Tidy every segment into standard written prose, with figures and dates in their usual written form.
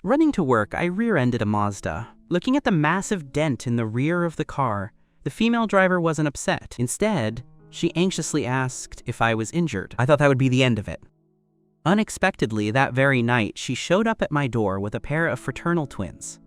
Running to work, I rear-ended a Mazda. Looking at the massive dent in the rear of the car, the female driver wasn't upset. Instead, she anxiously asked if I was injured. I thought that would be the end of it. Unexpectedly, that very night, she showed up at my door with a pair of fraternal twins.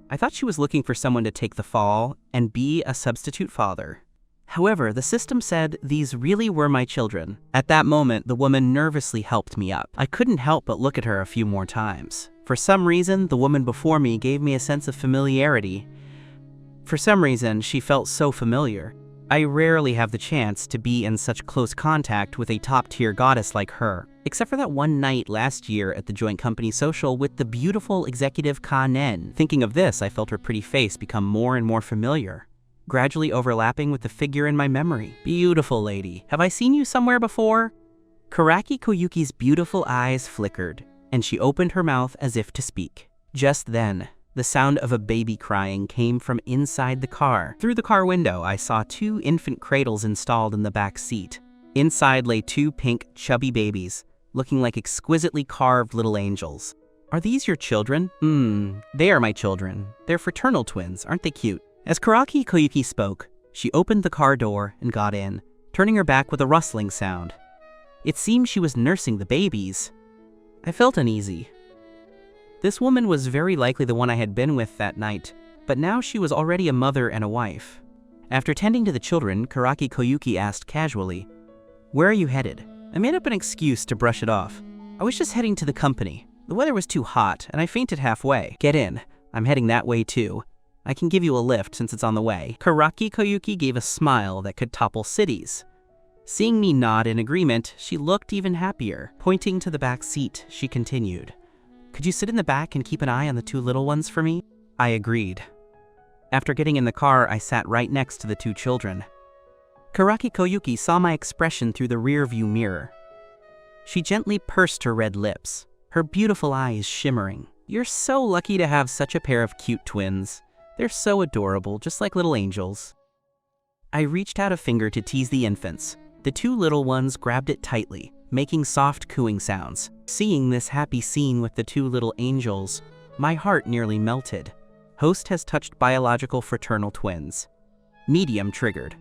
I thought she was looking for someone to take the fall and be a substitute father. However, the system said these really were my children. At that moment, the woman nervously helped me up. I couldn't help but look at her a few more times. For some reason, the woman before me gave me a sense of familiarity. For some reason, she felt so familiar. I rarely have the chance to be in such close contact with a top-tier goddess like her, except for that one night last year at the joint company social with the beautiful executive Ka-nen. Thinking of this, I felt her pretty face become more and more familiar, gradually overlapping with the figure in my memory. Beautiful lady, have I seen you somewhere before? Karaki Koyuki's beautiful eyes flickered, and she opened her mouth as if to speak. Just then, the sound of a baby crying came from inside the car. Through the car window, I saw 2 infant cradles installed in the back seat. Inside lay 2 pink, chubby babies, looking like exquisitely carved little angels. Are these your children? They are my children. They're fraternal twins, aren't they cute? As Karaki Koyuki spoke, she opened the car door and got in, turning her back with a rustling sound. It seemed she was nursing the babies. I felt uneasy. This woman was very likely the one I had been with that night, but now she was already a mother and a wife. After tending to the children, Karaki Koyuki asked casually, "Where are you headed?" I made up an excuse to brush it off. I was just heading to the company. The weather was too hot, and I fainted halfway. Get in. I'm heading that way too. I can give you a lift since it's on the way. Karaki Koyuki gave a smile that could topple cities. Seeing me nod in agreement, she looked even happier. Pointing to the back seat, she continued, "Could you sit in the back and keep an eye on the 2 little ones for me?" I agreed. After getting in the car, I sat right next to the 2 children. Karaki Koyuki saw my expression through the rear-view mirror. She gently pursed her red lips, her beautiful eyes shimmering. "You're so lucky to have such a pair of cute twins. They're so adorable, just like little angels." I reached out a finger to tease the infants. The 2 little ones grabbed it tightly, making soft cooing sounds. Seeing this happy scene with the 2 little angels, my heart nearly melted. Host has touched biological fraternal twins. Medium triggered.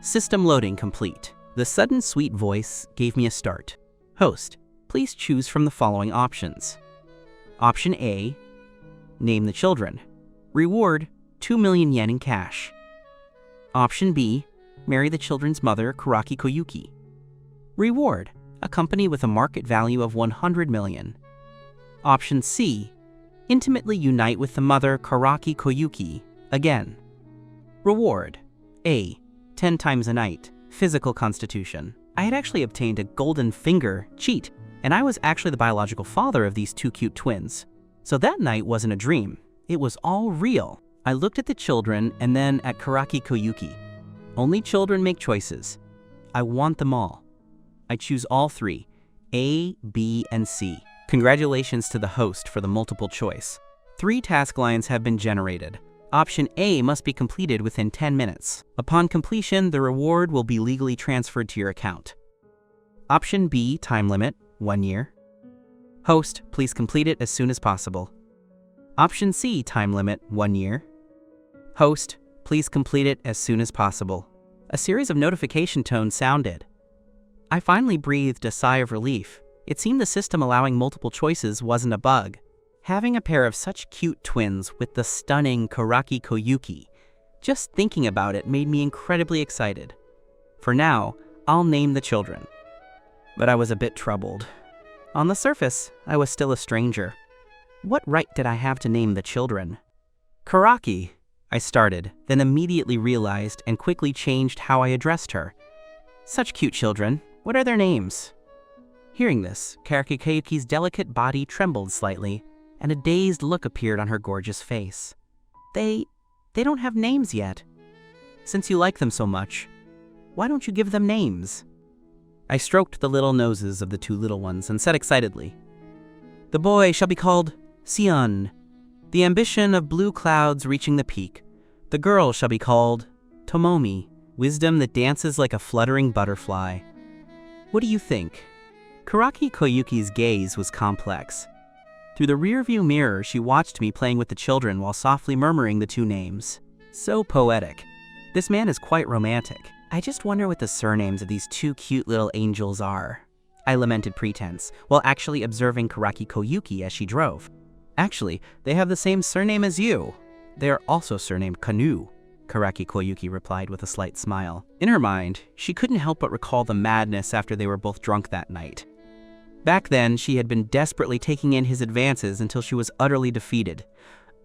System loading complete. The sudden sweet voice gave me a start. Host, please choose from the following options. Option A, name the children. Reward, 2 million yen in cash. Option B, marry the children's mother, Karaki Koyuki. Reward, a company with a market value of 100 million. Option C, intimately unite with the mother, Karaki Koyuki, again. Reward, A, 10 times a night, physical constitution. I had actually obtained a golden finger cheat, and I was actually the biological father of these 2 cute twins. So that night wasn't a dream. It was all real. I looked at the children and then at Karaki Koyuki. Only children make choices. I want them all. I choose all 3, A, B, and C. Congratulations to the host for the multiple choice. 3 task lines have been generated. Option A must be completed within 10 minutes. Upon completion, the reward will be legally transferred to your account. Option B, time limit, 1 year. Host, please complete it as soon as possible. Option C, time limit, 1 year. Host, please complete it as soon as possible. A series of notification tones sounded. I finally breathed a sigh of relief. It seemed the system allowing multiple choices wasn't a bug. Having a pair of such cute twins with the stunning Karaki Koyuki, just thinking about it made me incredibly excited. For now, I'll name the children. But I was a bit troubled. On the surface, I was still a stranger. What right did I have to name the children? Karaki, I started, then immediately realized and quickly changed how I addressed her. Such cute children. What are their names? Hearing this, Karaki Koyuki's delicate body trembled slightly, and a dazed look appeared on her gorgeous face. They don't have names yet. Since you like them so much, why don't you give them names? I stroked the little noses of the 2 little ones and said excitedly, "The boy shall be called Sion, the ambition of blue clouds reaching the peak. The girl shall be called Tomomi, wisdom that dances like a fluttering butterfly. What do you think?" Karaki Koyuki's gaze was complex. Through the rearview mirror, she watched me playing with the children while softly murmuring the two names. So poetic. This man is quite romantic. I just wonder what the surnames of these two cute little angels are. I lamented pretense, while actually observing Karaki Koyuki as she drove. Actually, they have the same surname as you. They are also surnamed Kanu, Karaki Koyuki replied with a slight smile. In her mind, she couldn't help but recall the madness after they were both drunk that night. Back then, she had been desperately taking in his advances until she was utterly defeated.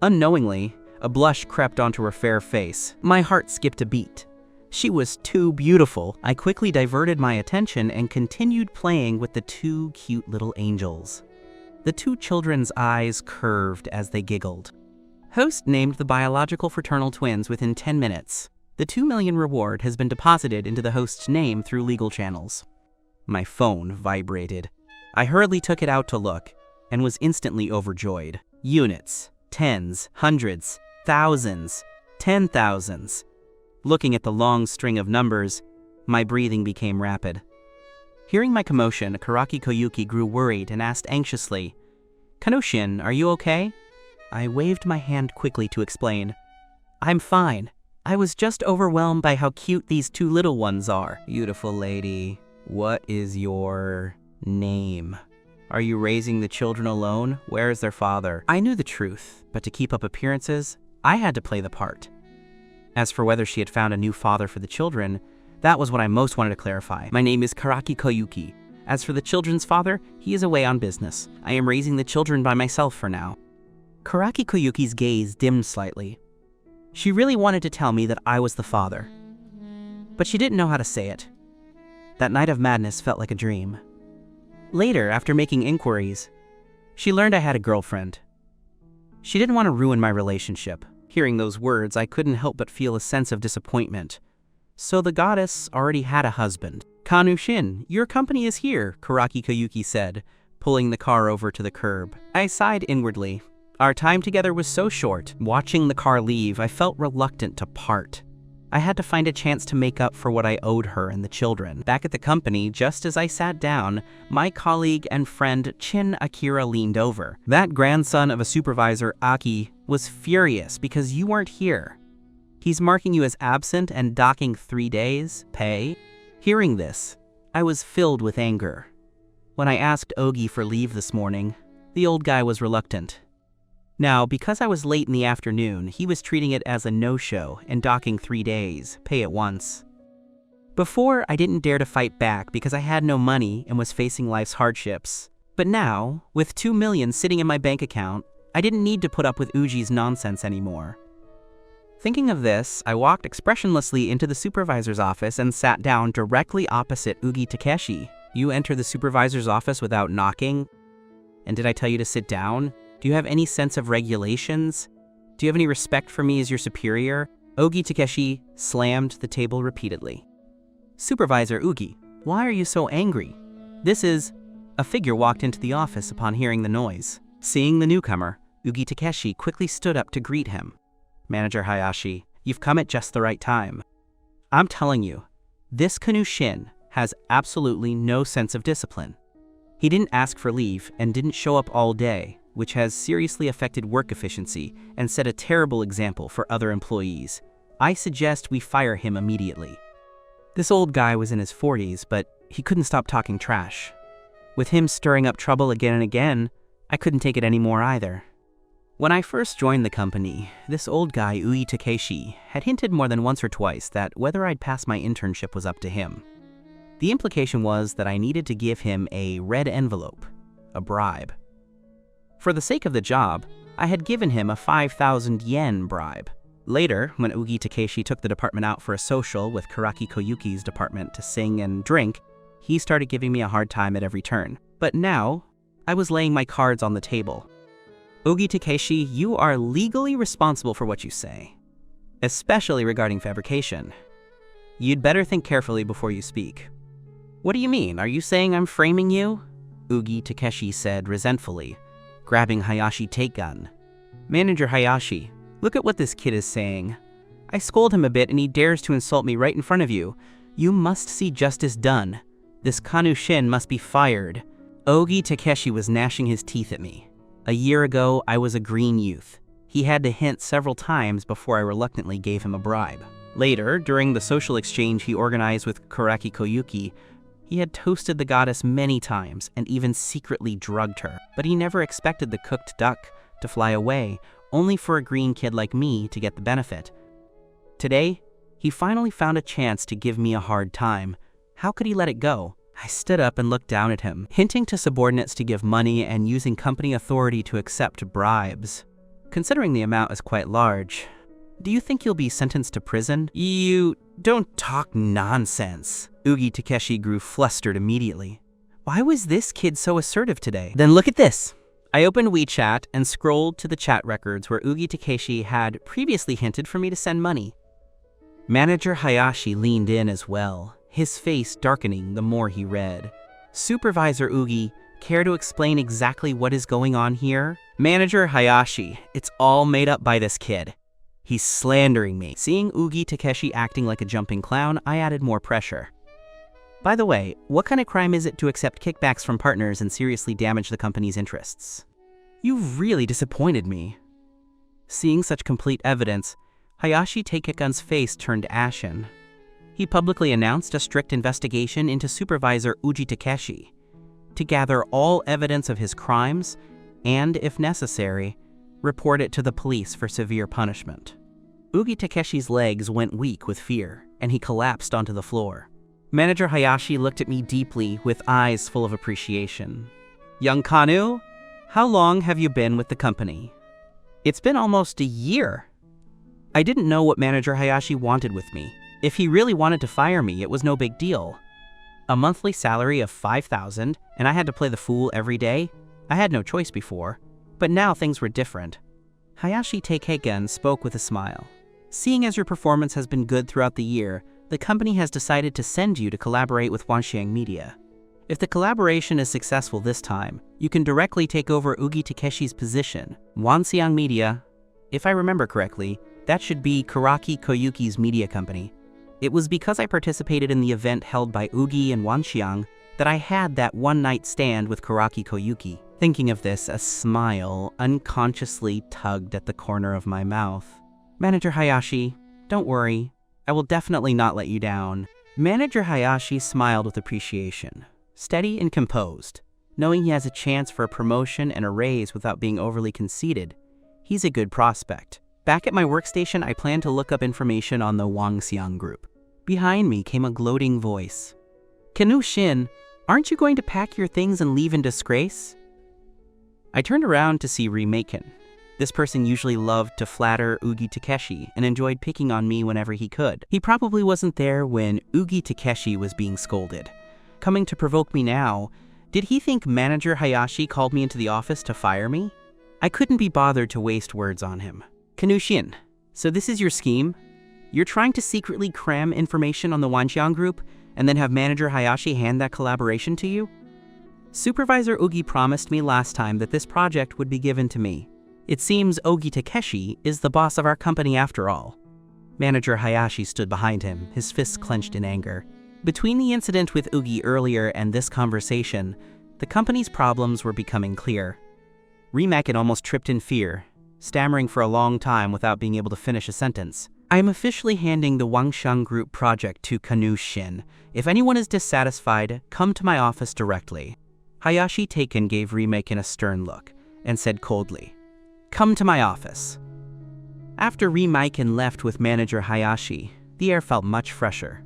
Unknowingly, a blush crept onto her fair face. My heart skipped a beat. She was too beautiful. I quickly diverted my attention and continued playing with the two cute little angels. The two children's eyes curved as they giggled. Host named the biological fraternal twins within 10 minutes. The $2 million reward has been deposited into the host's name through legal channels. My phone vibrated. I hurriedly took it out to look and was instantly overjoyed. Units, tens, hundreds, thousands, 10,000s. Looking at the long string of numbers, my breathing became rapid. Hearing my commotion, Karaki Koyuki grew worried and asked anxiously, "Kano-shin, are you okay?" I waved my hand quickly to explain. "I'm fine. I was just overwhelmed by how cute these two little ones are." "Beautiful lady, what is your name? Are you raising the children alone? Where is their father?" I knew the truth, but to keep up appearances, I had to play the part. As for whether she had found a new father for the children, that was what I most wanted to clarify. "My name is Karaki Koyuki. As for the children's father, he is away on business. I am raising the children by myself for now." Karaki Koyuki's gaze dimmed slightly. She really wanted to tell me that I was the father, but she didn't know how to say it. That night of madness felt like a dream. Later, after making inquiries, she learned I had a girlfriend. She didn't want to ruin my relationship. Hearing those words, I couldn't help but feel a sense of disappointment. So the goddess already had a husband. "Kanu-shin, your company is here," Karaki Koyuki said, pulling the car over to the curb. I sighed inwardly. Our time together was so short. Watching the car leave, I felt reluctant to part. I had to find a chance to make up for what I owed her and the children. Back at the company, just as I sat down, my colleague and friend Chin Akira leaned over. "That grandson of a supervisor, Aki, was furious because you weren't here. He's marking you as absent and docking 3 days pay." Hearing this, I was filled with anger. When I asked Ogi for leave this morning, the old guy was reluctant. Now, because I was late in the afternoon, he was treating it as a no-show and docking 3 days, pay at once. Before, I didn't dare to fight back because I had no money and was facing life's hardships. But now, with $2 million sitting in my bank account, I didn't need to put up with Uji's nonsense anymore. Thinking of this, I walked expressionlessly into the supervisor's office and sat down directly opposite Ugi Takeshi. "You enter the supervisor's office without knocking? And did I tell you to sit down? Do you have any sense of regulations? Do you have any respect for me as your superior?" Ogi Takeshi slammed the table repeatedly. "Supervisor Ugi, why are you so angry? This is..." A figure walked into the office upon hearing the noise. Seeing the newcomer, Ugi Takeshi quickly stood up to greet him. "Manager Hayashi, you've come at just the right time. I'm telling you, this Kanu-shin has absolutely no sense of discipline. He didn't ask for leave and didn't show up all day, which has seriously affected work efficiency and set a terrible example for other employees. I suggest we fire him immediately." This old guy was in his 40s, but he couldn't stop talking trash. With him stirring up trouble again and again, I couldn't take it anymore either. When I first joined the company, this old guy, Ugi Takeshi, had hinted more than once or twice that whether I'd pass my internship was up to him. The implication was that I needed to give him a red envelope, a bribe. For the sake of the job, I had given him a 5,000 yen bribe. Later, when Ugi Takeshi took the department out for a social with Karaki Koyuki's department to sing and drink, he started giving me a hard time at every turn. But now, I was laying my cards on the table. "Ugi Takeshi, you are legally responsible for what you say, especially regarding fabrication. You'd better think carefully before you speak." "What do you mean? Are you saying I'm framing you?" Ugi Takeshi said resentfully, grabbing Hayashi take gun. "Manager Hayashi, look at what this kid is saying. I scold him a bit and he dares to insult me right in front of you. You must see justice done. This Kanu-shin must be fired." Ogi Takeshi was gnashing his teeth at me. A year ago, I was a green youth. He had to hint several times before I reluctantly gave him a bribe. Later, during the social exchange he organized with Karaki Koyuki, he had toasted the goddess many times and even secretly drugged her. But he never expected the cooked duck to fly away, only for a green kid like me to get the benefit. Today, he finally found a chance to give me a hard time. How could he let it go? I stood up and looked down at him, hinting to subordinates to give money and using company authority to accept bribes. Considering the amount is quite large, do you think you'll be sentenced to prison? You don't talk nonsense. Ugi Takeshi grew flustered immediately. Why was this kid so assertive today? Then look at this. I opened WeChat and scrolled to the chat records where Ugi Takeshi had previously hinted for me to send money. Manager Hayashi leaned in as well, his face darkening the more he read. Supervisor Ugi, care to explain exactly what is going on here? Manager Hayashi, it's all made up by this kid. He's slandering me. Seeing Ugi Takeshi acting like a jumping clown, I added more pressure. By the way, what kind of crime is it to accept kickbacks from partners and seriously damage the company's interests? You've really disappointed me. Seeing such complete evidence, Hayashi Takekun's face turned ashen. He publicly announced a strict investigation into Supervisor Ugi Takeshi to gather all evidence of his crimes and, if necessary, report it to the police for severe punishment. Ugi Takeshi's legs went weak with fear, and he collapsed onto the floor. Manager Hayashi looked at me deeply with eyes full of appreciation. Young Kanu, how long have you been with the company? It's been almost a year. I didn't know what Manager Hayashi wanted with me. If he really wanted to fire me, it was no big deal. A monthly salary of 5,000, and I had to play the fool every day? I had no choice before, but now things were different. Hayashi Takeken spoke with a smile. Seeing as your performance has been good throughout the year, the company has decided to send you to collaborate with Wanxiang Media. If the collaboration is successful this time, you can directly take over Ugi Takeshi's position. Wanxiang Media, if I remember correctly, that should be Karaki Koyuki's media company. It was because I participated in the event held by Ugi and Wanxiang that I had that one-night stand with Karaki Koyuki. Thinking of this, a smile unconsciously tugged at the corner of my mouth. Manager Hayashi, don't worry. I will definitely not let you down. Manager Hayashi smiled with appreciation, steady and composed. Knowing he has a chance for a promotion and a raise without being overly conceited, he's a good prospect. Back at my workstation, I planned to look up information on the Wanxiang Group. Behind me came a gloating voice. Kanu Shin, aren't you going to pack your things and leave in disgrace? I turned around to see Rimaken. This person usually loved to flatter Ugi Takeshi and enjoyed picking on me whenever he could. He probably wasn't there when Ugi Takeshi was being scolded. Coming to provoke me now, did he think Manager Hayashi called me into the office to fire me? I couldn't be bothered to waste words on him. Kanu Shin, so this is your scheme? You're trying to secretly cram information on the Wanxiang Group and then have Manager Hayashi hand that collaboration to you? Supervisor Ugi promised me last time that this project would be given to me. It seems Ugi Takeshi is the boss of our company after all. Manager Hayashi stood behind him, his fists clenched in anger. Between the incident with Ugi earlier and this conversation, the company's problems were becoming clear. Rimaken almost tripped in fear, stammering for a long time without being able to finish a sentence. I am officially handing the Wanxiang Group project to Kanu Shin. If anyone is dissatisfied, come to my office directly. Hayashi Taken gave Rimaken a stern look and said coldly, "Come to my office." After Rimaken left with Manager Hayashi, the air felt much fresher.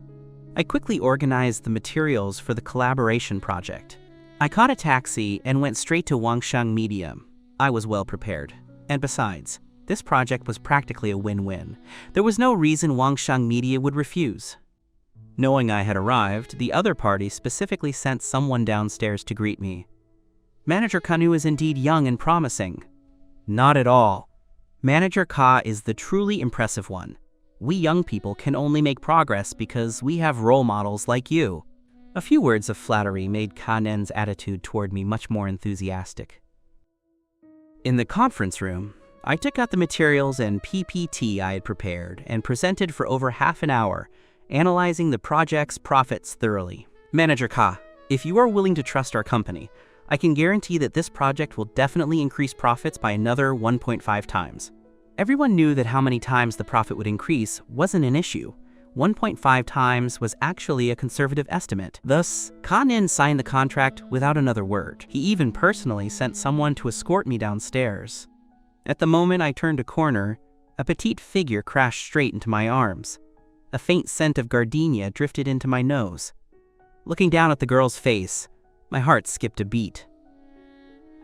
I quickly organized the materials for the collaboration project. I caught a taxi and went straight to Wanxiang Media. I was well prepared. And besides, this project was practically a win-win. There was no reason Wanxiang Media would refuse. Knowing I had arrived, the other party specifically sent someone downstairs to greet me. Manager Kanu is indeed young and promising. Not at all. Manager Ka is the truly impressive one. We young people can only make progress because we have role models like you. A few words of flattery made Kanen's attitude toward me much more enthusiastic. In the conference room, I took out the materials and PPT I had prepared and presented for over half an hour, analyzing the project's profits thoroughly. Manager Ka, if you are willing to trust our company, I can guarantee that this project will definitely increase profits by another 1.5 times. Everyone knew that how many times the profit would increase wasn't an issue. 1.5 times was actually a conservative estimate. Thus, Ka-nin signed the contract without another word. He even personally sent someone to escort me downstairs. At the moment I turned a corner, a petite figure crashed straight into my arms. A faint scent of gardenia drifted into my nose. Looking down at the girl's face, my heart skipped a beat.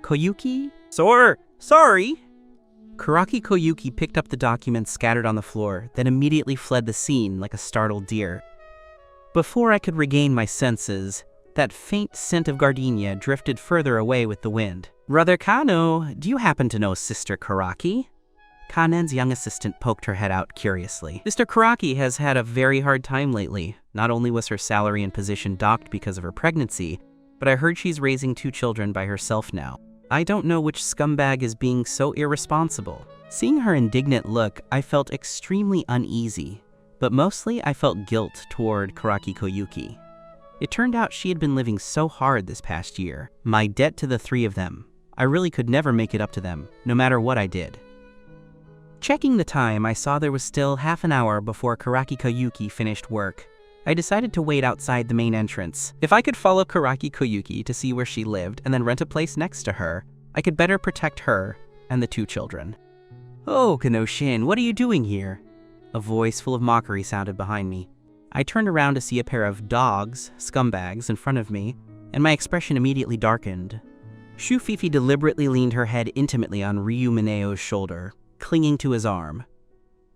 Koyuki? Sorry! Karaki Koyuki picked up the documents scattered on the floor, then immediately fled the scene like a startled deer. Before I could regain my senses, that faint scent of gardenia drifted further away with the wind. Brother Kano, do you happen to know Sister Karaki? Ka-nin's young assistant poked her head out curiously. Sister Karaki has had a very hard time lately. Not only was her salary and position docked because of her pregnancy, but I heard she's raising 2 children by herself now. I don't know which scumbag is being so irresponsible. Seeing her indignant look, I felt extremely uneasy, but mostly I felt guilt toward Karaki Koyuki. It turned out she had been living so hard this past year. My debt to the 3 of them. I really could never make it up to them, no matter what I did. Checking the time, I saw there was still half an hour before Karaki Koyuki finished work. I decided to wait outside the main entrance. If I could follow Karaki Koyuki to see where she lived and then rent a place next to her, I could better protect her and the 2 children. Oh, Kano-shin, what are you doing here? A voice full of mockery sounded behind me. I turned around to see a pair of dogs, scumbags, in front of me, and my expression immediately darkened. Shufifi deliberately leaned her head intimately on Ryu Mineo's shoulder, clinging to his arm.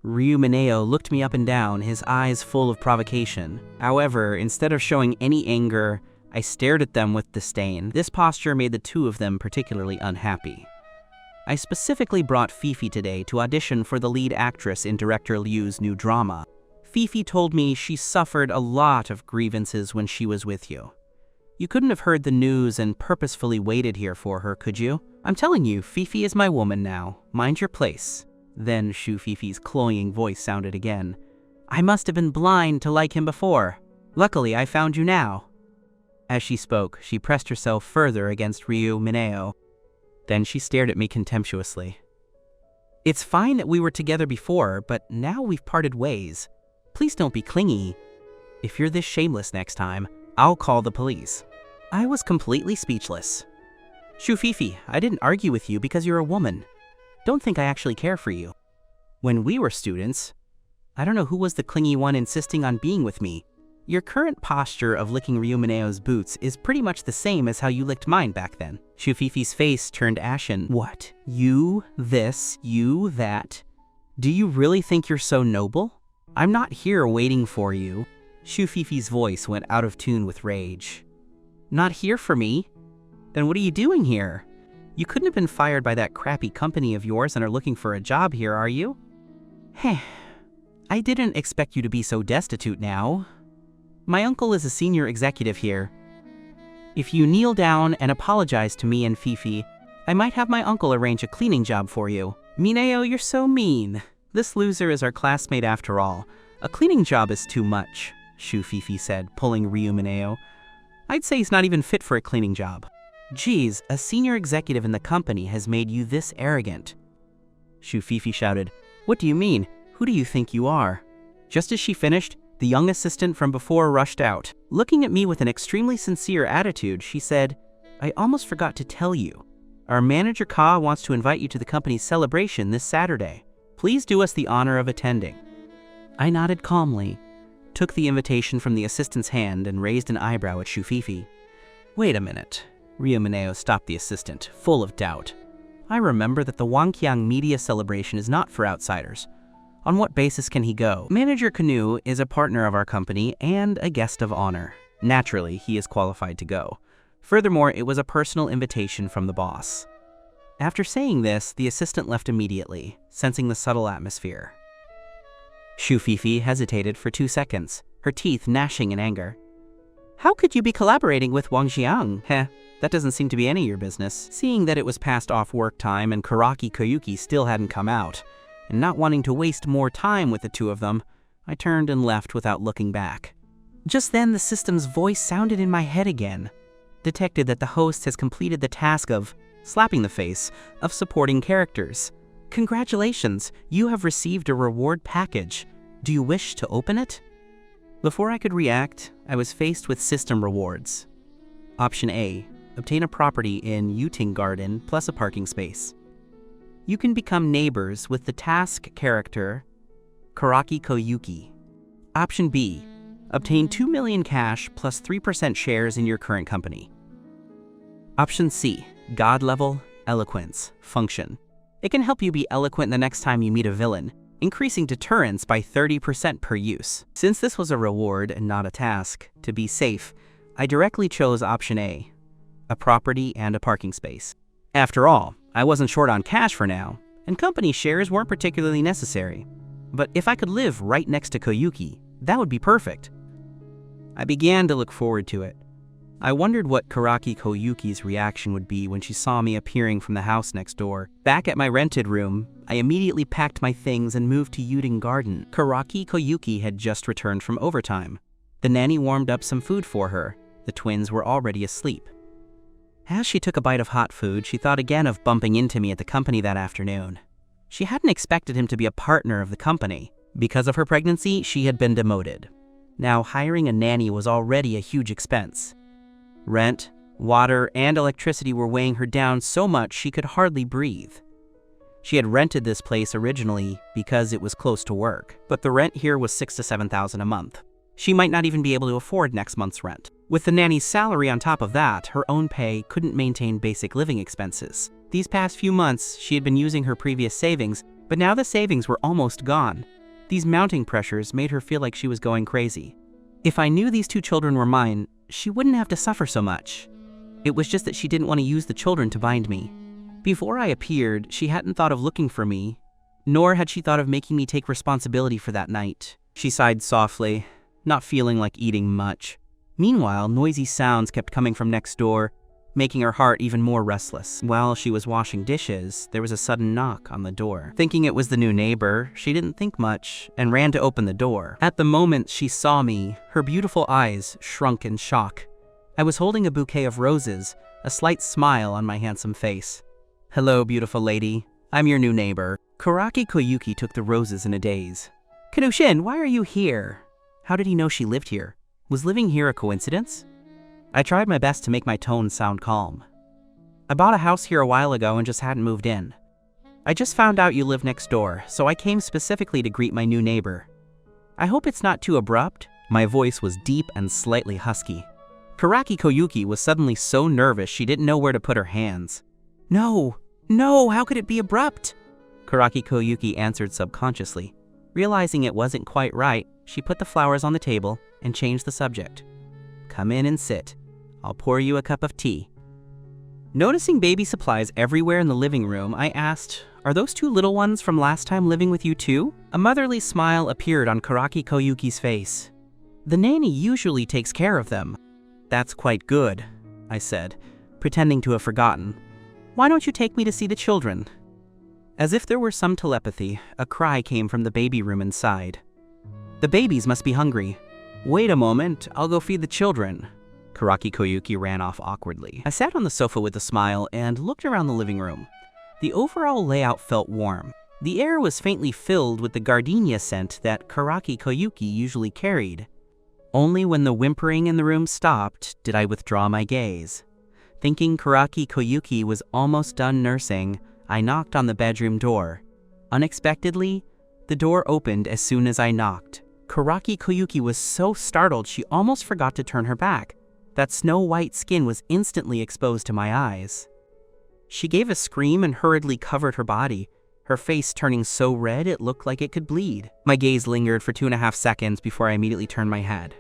Ryu Mineo looked me up and down, his eyes full of provocation. However, instead of showing any anger, I stared at them with disdain. This posture made the 2 of them particularly unhappy. I specifically brought Fifi today to audition for the lead actress in director Liu's new drama. Fifi told me she suffered a lot of grievances when she was with you. You couldn't have heard the news and purposefully waited here for her, could you? I'm telling you, Fifi is my woman now. Mind your place. Then Shufifi's cloying voice sounded again. I must have been blind to like him before. Luckily, I found you now. As she spoke, she pressed herself further against Ryu Mineo. Then she stared at me contemptuously. It's fine that we were together before, but now we've parted ways. Please don't be clingy. If you're this shameless next time, I'll call the police. I was completely speechless. Shufifi, I didn't argue with you because you're a woman. Don't think I actually care for you. When we were students, I don't know who was the clingy one insisting on being with me. Your current posture of licking Ryu Mineo's boots is pretty much the same as how you licked mine back then. Shufifi's face turned ashen. What? You this, you that? Do you really think you're so noble? I'm not here waiting for you. Shufifi's voice went out of tune with rage. Not here for me? Then what are you doing here? You couldn't have been fired by that crappy company of yours and are looking for a job here, are you? Heh, I didn't expect you to be so destitute now. My uncle is a senior executive here. If you kneel down and apologize to me and Fifi, I might have my uncle arrange a cleaning job for you. Mineo, you're so mean. This loser is our classmate after all. A cleaning job is too much, Shufifi said, pulling Ryu Mineo. I'd say he's not even fit for a cleaning job. Geez, a senior executive in the company has made you this arrogant. Shufifi shouted, What do you mean? Who do you think you are? Just as she finished, the young assistant from before rushed out. Looking at me with an extremely sincere attitude, she said, I almost forgot to tell you. Our manager Ka wants to invite you to the company's celebration this Saturday. Please do us the honor of attending. I nodded calmly, took the invitation from the assistant's hand, and raised an eyebrow at Shufifi. Wait a minute. Ryu Mineo stopped the assistant, full of doubt. I remember that the Wangqiang Media Celebration is not for outsiders. On what basis can he go? Manager Kanu is a partner of our company and a guest of honor. Naturally, he is qualified to go. Furthermore, it was a personal invitation from the boss. After saying this, the assistant left immediately, sensing the subtle atmosphere. Shufifi hesitated for 2 seconds, her teeth gnashing in anger. How could you be collaborating with Wangqiang? Heh, that doesn't seem to be any of your business. Seeing that it was past off work time and Karaki Koyuki still hadn't come out, and not wanting to waste more time with the 2 of them, I turned and left without looking back. Just then, the system's voice sounded in my head again. detected that the host has completed the task of slapping the face of supporting characters. Congratulations, you have received a reward package. Do you wish to open it? Before I could react, I was faced with system rewards. Option A, obtain a property in Yuting Garden plus a parking space. You can become neighbors with the task character Karaki Koyuki. Option B, obtain 2 million cash plus 3% shares in your current company. Option C, God level, eloquence, function. It can help you be eloquent the next time you meet a villain, increasing deterrence by 30% per use. Since this was a reward and not a task, to be safe, I directly chose option A, a property and a parking space. After all, I wasn't short on cash for now, and company shares weren't particularly necessary. But if I could live right next to Koyuki, that would be perfect. I began to look forward to it. I wondered what Karaki Koyuki's reaction would be when she saw me appearing from the house next door. Back at my rented room, I immediately packed my things and moved to Yuting Garden. Karaki Koyuki had just returned from overtime. The nanny warmed up some food for her. The twins were already asleep. As she took a bite of hot food, she thought again of bumping into me at the company that afternoon. She hadn't expected him to be a partner of the company. Because of her pregnancy, she had been demoted. Now, hiring a nanny was already a huge expense. Rent, water, and electricity were weighing her down so much she could hardly breathe. She had rented this place originally because it was close to work, but the rent here was $6,000 to $7,000 a month. She might not even be able to afford next month's rent. With the nanny's salary on top of that, her own pay couldn't maintain basic living expenses. These past few months, she had been using her previous savings, but now the savings were almost gone. These mounting pressures made her feel like she was going crazy. If I knew these 2 children were mine, she wouldn't have to suffer so much. It was just that she didn't want to use the children to bind me. Before I appeared, she hadn't thought of looking for me, nor had she thought of making me take responsibility for that night. She sighed softly, not feeling like eating much. Meanwhile, noisy sounds kept coming from next door, making her heart even more restless. While she was washing dishes, there was a sudden knock on the door. Thinking it was the new neighbor, she didn't think much and ran to open the door. At the moment she saw me, her beautiful eyes shrunk in shock. I was holding a bouquet of roses, a slight smile on my handsome face. "Hello, beautiful lady. I'm your new neighbor." Karaki Koyuki took the roses in a daze. "Kanushin, why are you here?" How did he know she lived here? Was living here a coincidence? I tried my best to make my tone sound calm. "I bought a house here a while ago and just hadn't moved in. I just found out you live next door, so I came specifically to greet my new neighbor. I hope it's not too abrupt." My voice was deep and slightly husky. Karaki Koyuki was suddenly so nervous she didn't know where to put her hands. No, how could it be abrupt?" Karaki Koyuki answered subconsciously. Realizing it wasn't quite right, she put the flowers on the table and changed the subject. "Come in and sit. I'll pour you a cup of tea." Noticing baby supplies everywhere in the living room, I asked, "Are those 2 little ones from last time living with you too?" A motherly smile appeared on Karaki Koyuki's face. "The nanny usually takes care of them." "That's quite good," I said, pretending to have forgotten. "Why don't you take me to see the children?" As if there were some telepathy, a cry came from the baby room inside. "The babies must be hungry. Wait a moment, I'll go feed the children." Karaki Koyuki ran off awkwardly. I sat on the sofa with a smile and looked around the living room. The overall layout felt warm. The air was faintly filled with the gardenia scent that Karaki Koyuki usually carried. Only when the whimpering in the room stopped did I withdraw my gaze. Thinking Karaki Koyuki was almost done nursing, I knocked on the bedroom door. Unexpectedly, the door opened as soon as I knocked. Karaki Koyuki was so startled she almost forgot to turn her back. That snow-white skin was instantly exposed to my eyes. She gave a scream and hurriedly covered her body, her face turning so red it looked like it could bleed. My gaze lingered for 2.5 seconds before I immediately turned my head.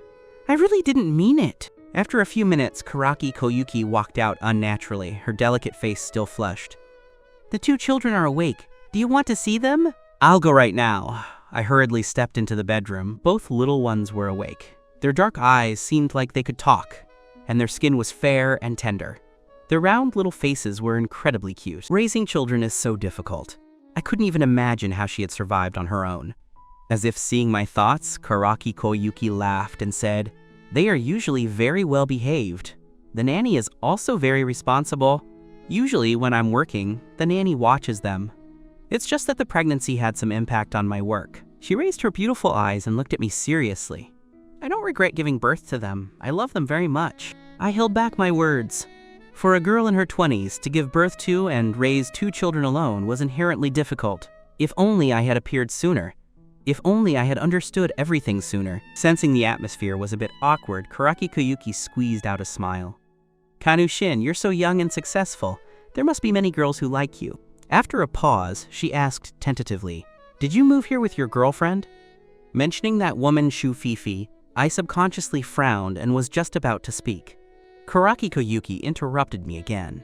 "I really didn't mean it." After a few minutes, Karaki Koyuki walked out unnaturally, her delicate face still flushed. "The 2 children are awake. Do you want to see them?" "I'll go right now." I hurriedly stepped into the bedroom. Both little ones were awake. Their dark eyes seemed like they could talk, and their skin was fair and tender. Their round little faces were incredibly cute. Raising children is so difficult. I couldn't even imagine how she had survived on her own. As if seeing my thoughts, Karaki Koyuki laughed and said, "They are usually very well behaved. The nanny is also very responsible. Usually when I'm working, the nanny watches them. It's just that the pregnancy had some impact on my work. She raised her beautiful eyes and looked at me seriously. I don't regret giving birth to them. I love them very much. I held back my words. For a girl in her 20s, to give birth to and raise 2 children alone was inherently difficult. If only I had appeared sooner. If only I had understood everything sooner. Sensing the atmosphere was a bit awkward, Karaki Koyuki squeezed out a smile. Kanushin, you're so young and successful. There must be many girls who like you. After a pause, she asked tentatively, "Did you move here with your girlfriend?" Mentioning that woman Shu Fifi, I subconsciously frowned and was just about to speak. Karaki Koyuki interrupted me again.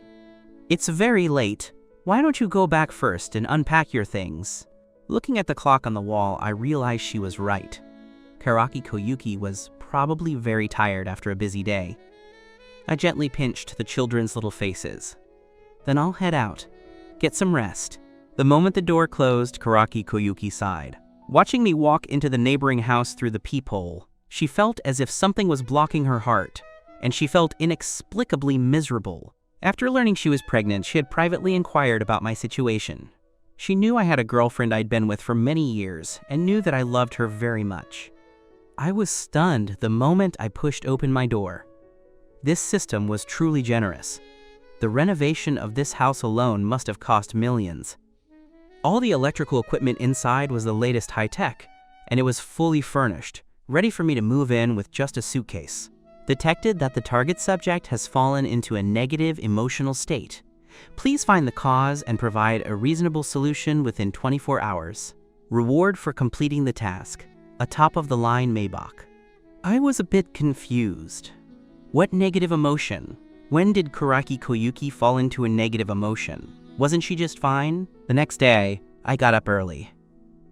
"It's very late. Why don't you go back first and unpack your things?" Looking at the clock on the wall, I realized she was right. Karaki Koyuki was probably very tired after a busy day. I gently pinched the children's little faces. "Then I'll head out. Get some rest." The moment the door closed, Karaki Koyuki sighed. Watching me walk into the neighboring house through the peephole, she felt as if something was blocking her heart, and she felt inexplicably miserable. After learning she was pregnant, she had privately inquired about my situation. She knew I had a girlfriend I'd been with for many years, and knew that I loved her very much. I was stunned the moment I pushed open my door. This system was truly generous. The renovation of this house alone must have cost millions. All the electrical equipment inside was the latest high-tech, and it was fully furnished, ready for me to move in with just a suitcase. Detected that the target subject has fallen into a negative emotional state. Please find the cause and provide a reasonable solution within 24 hours. Reward for completing the task. A top-of-the-line Maybach. I was a bit confused. What negative emotion? When did Karaki Koyuki fall into a negative emotion? Wasn't she just fine? The next day, I got up early.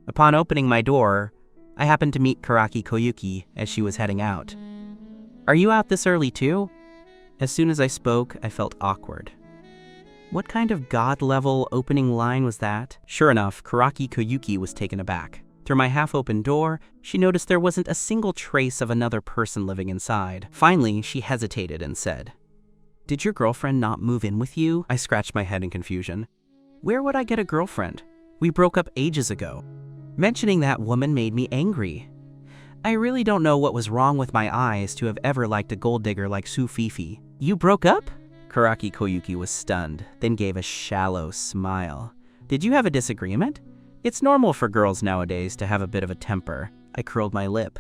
Upon opening my door, I happened to meet Karaki Koyuki as she was heading out. "Are you out this early too?" As soon as I spoke, I felt awkward. What kind of god-level opening line was that? Sure enough, Karaki Koyuki was taken aback. Through my half-open door, she noticed there wasn't a single trace of another person living inside. Finally, she hesitated and said, "Did your girlfriend not move in with you?" I scratched my head in confusion. Where would I get a girlfriend? We broke up ages ago. Mentioning that woman made me angry. I really don't know what was wrong with my eyes to have ever liked a gold digger like Shu Fifi. You broke up? Karaki Koyuki was stunned, then gave a shallow smile. Did you have a disagreement? It's normal for girls nowadays to have a bit of a temper. I curled my lip.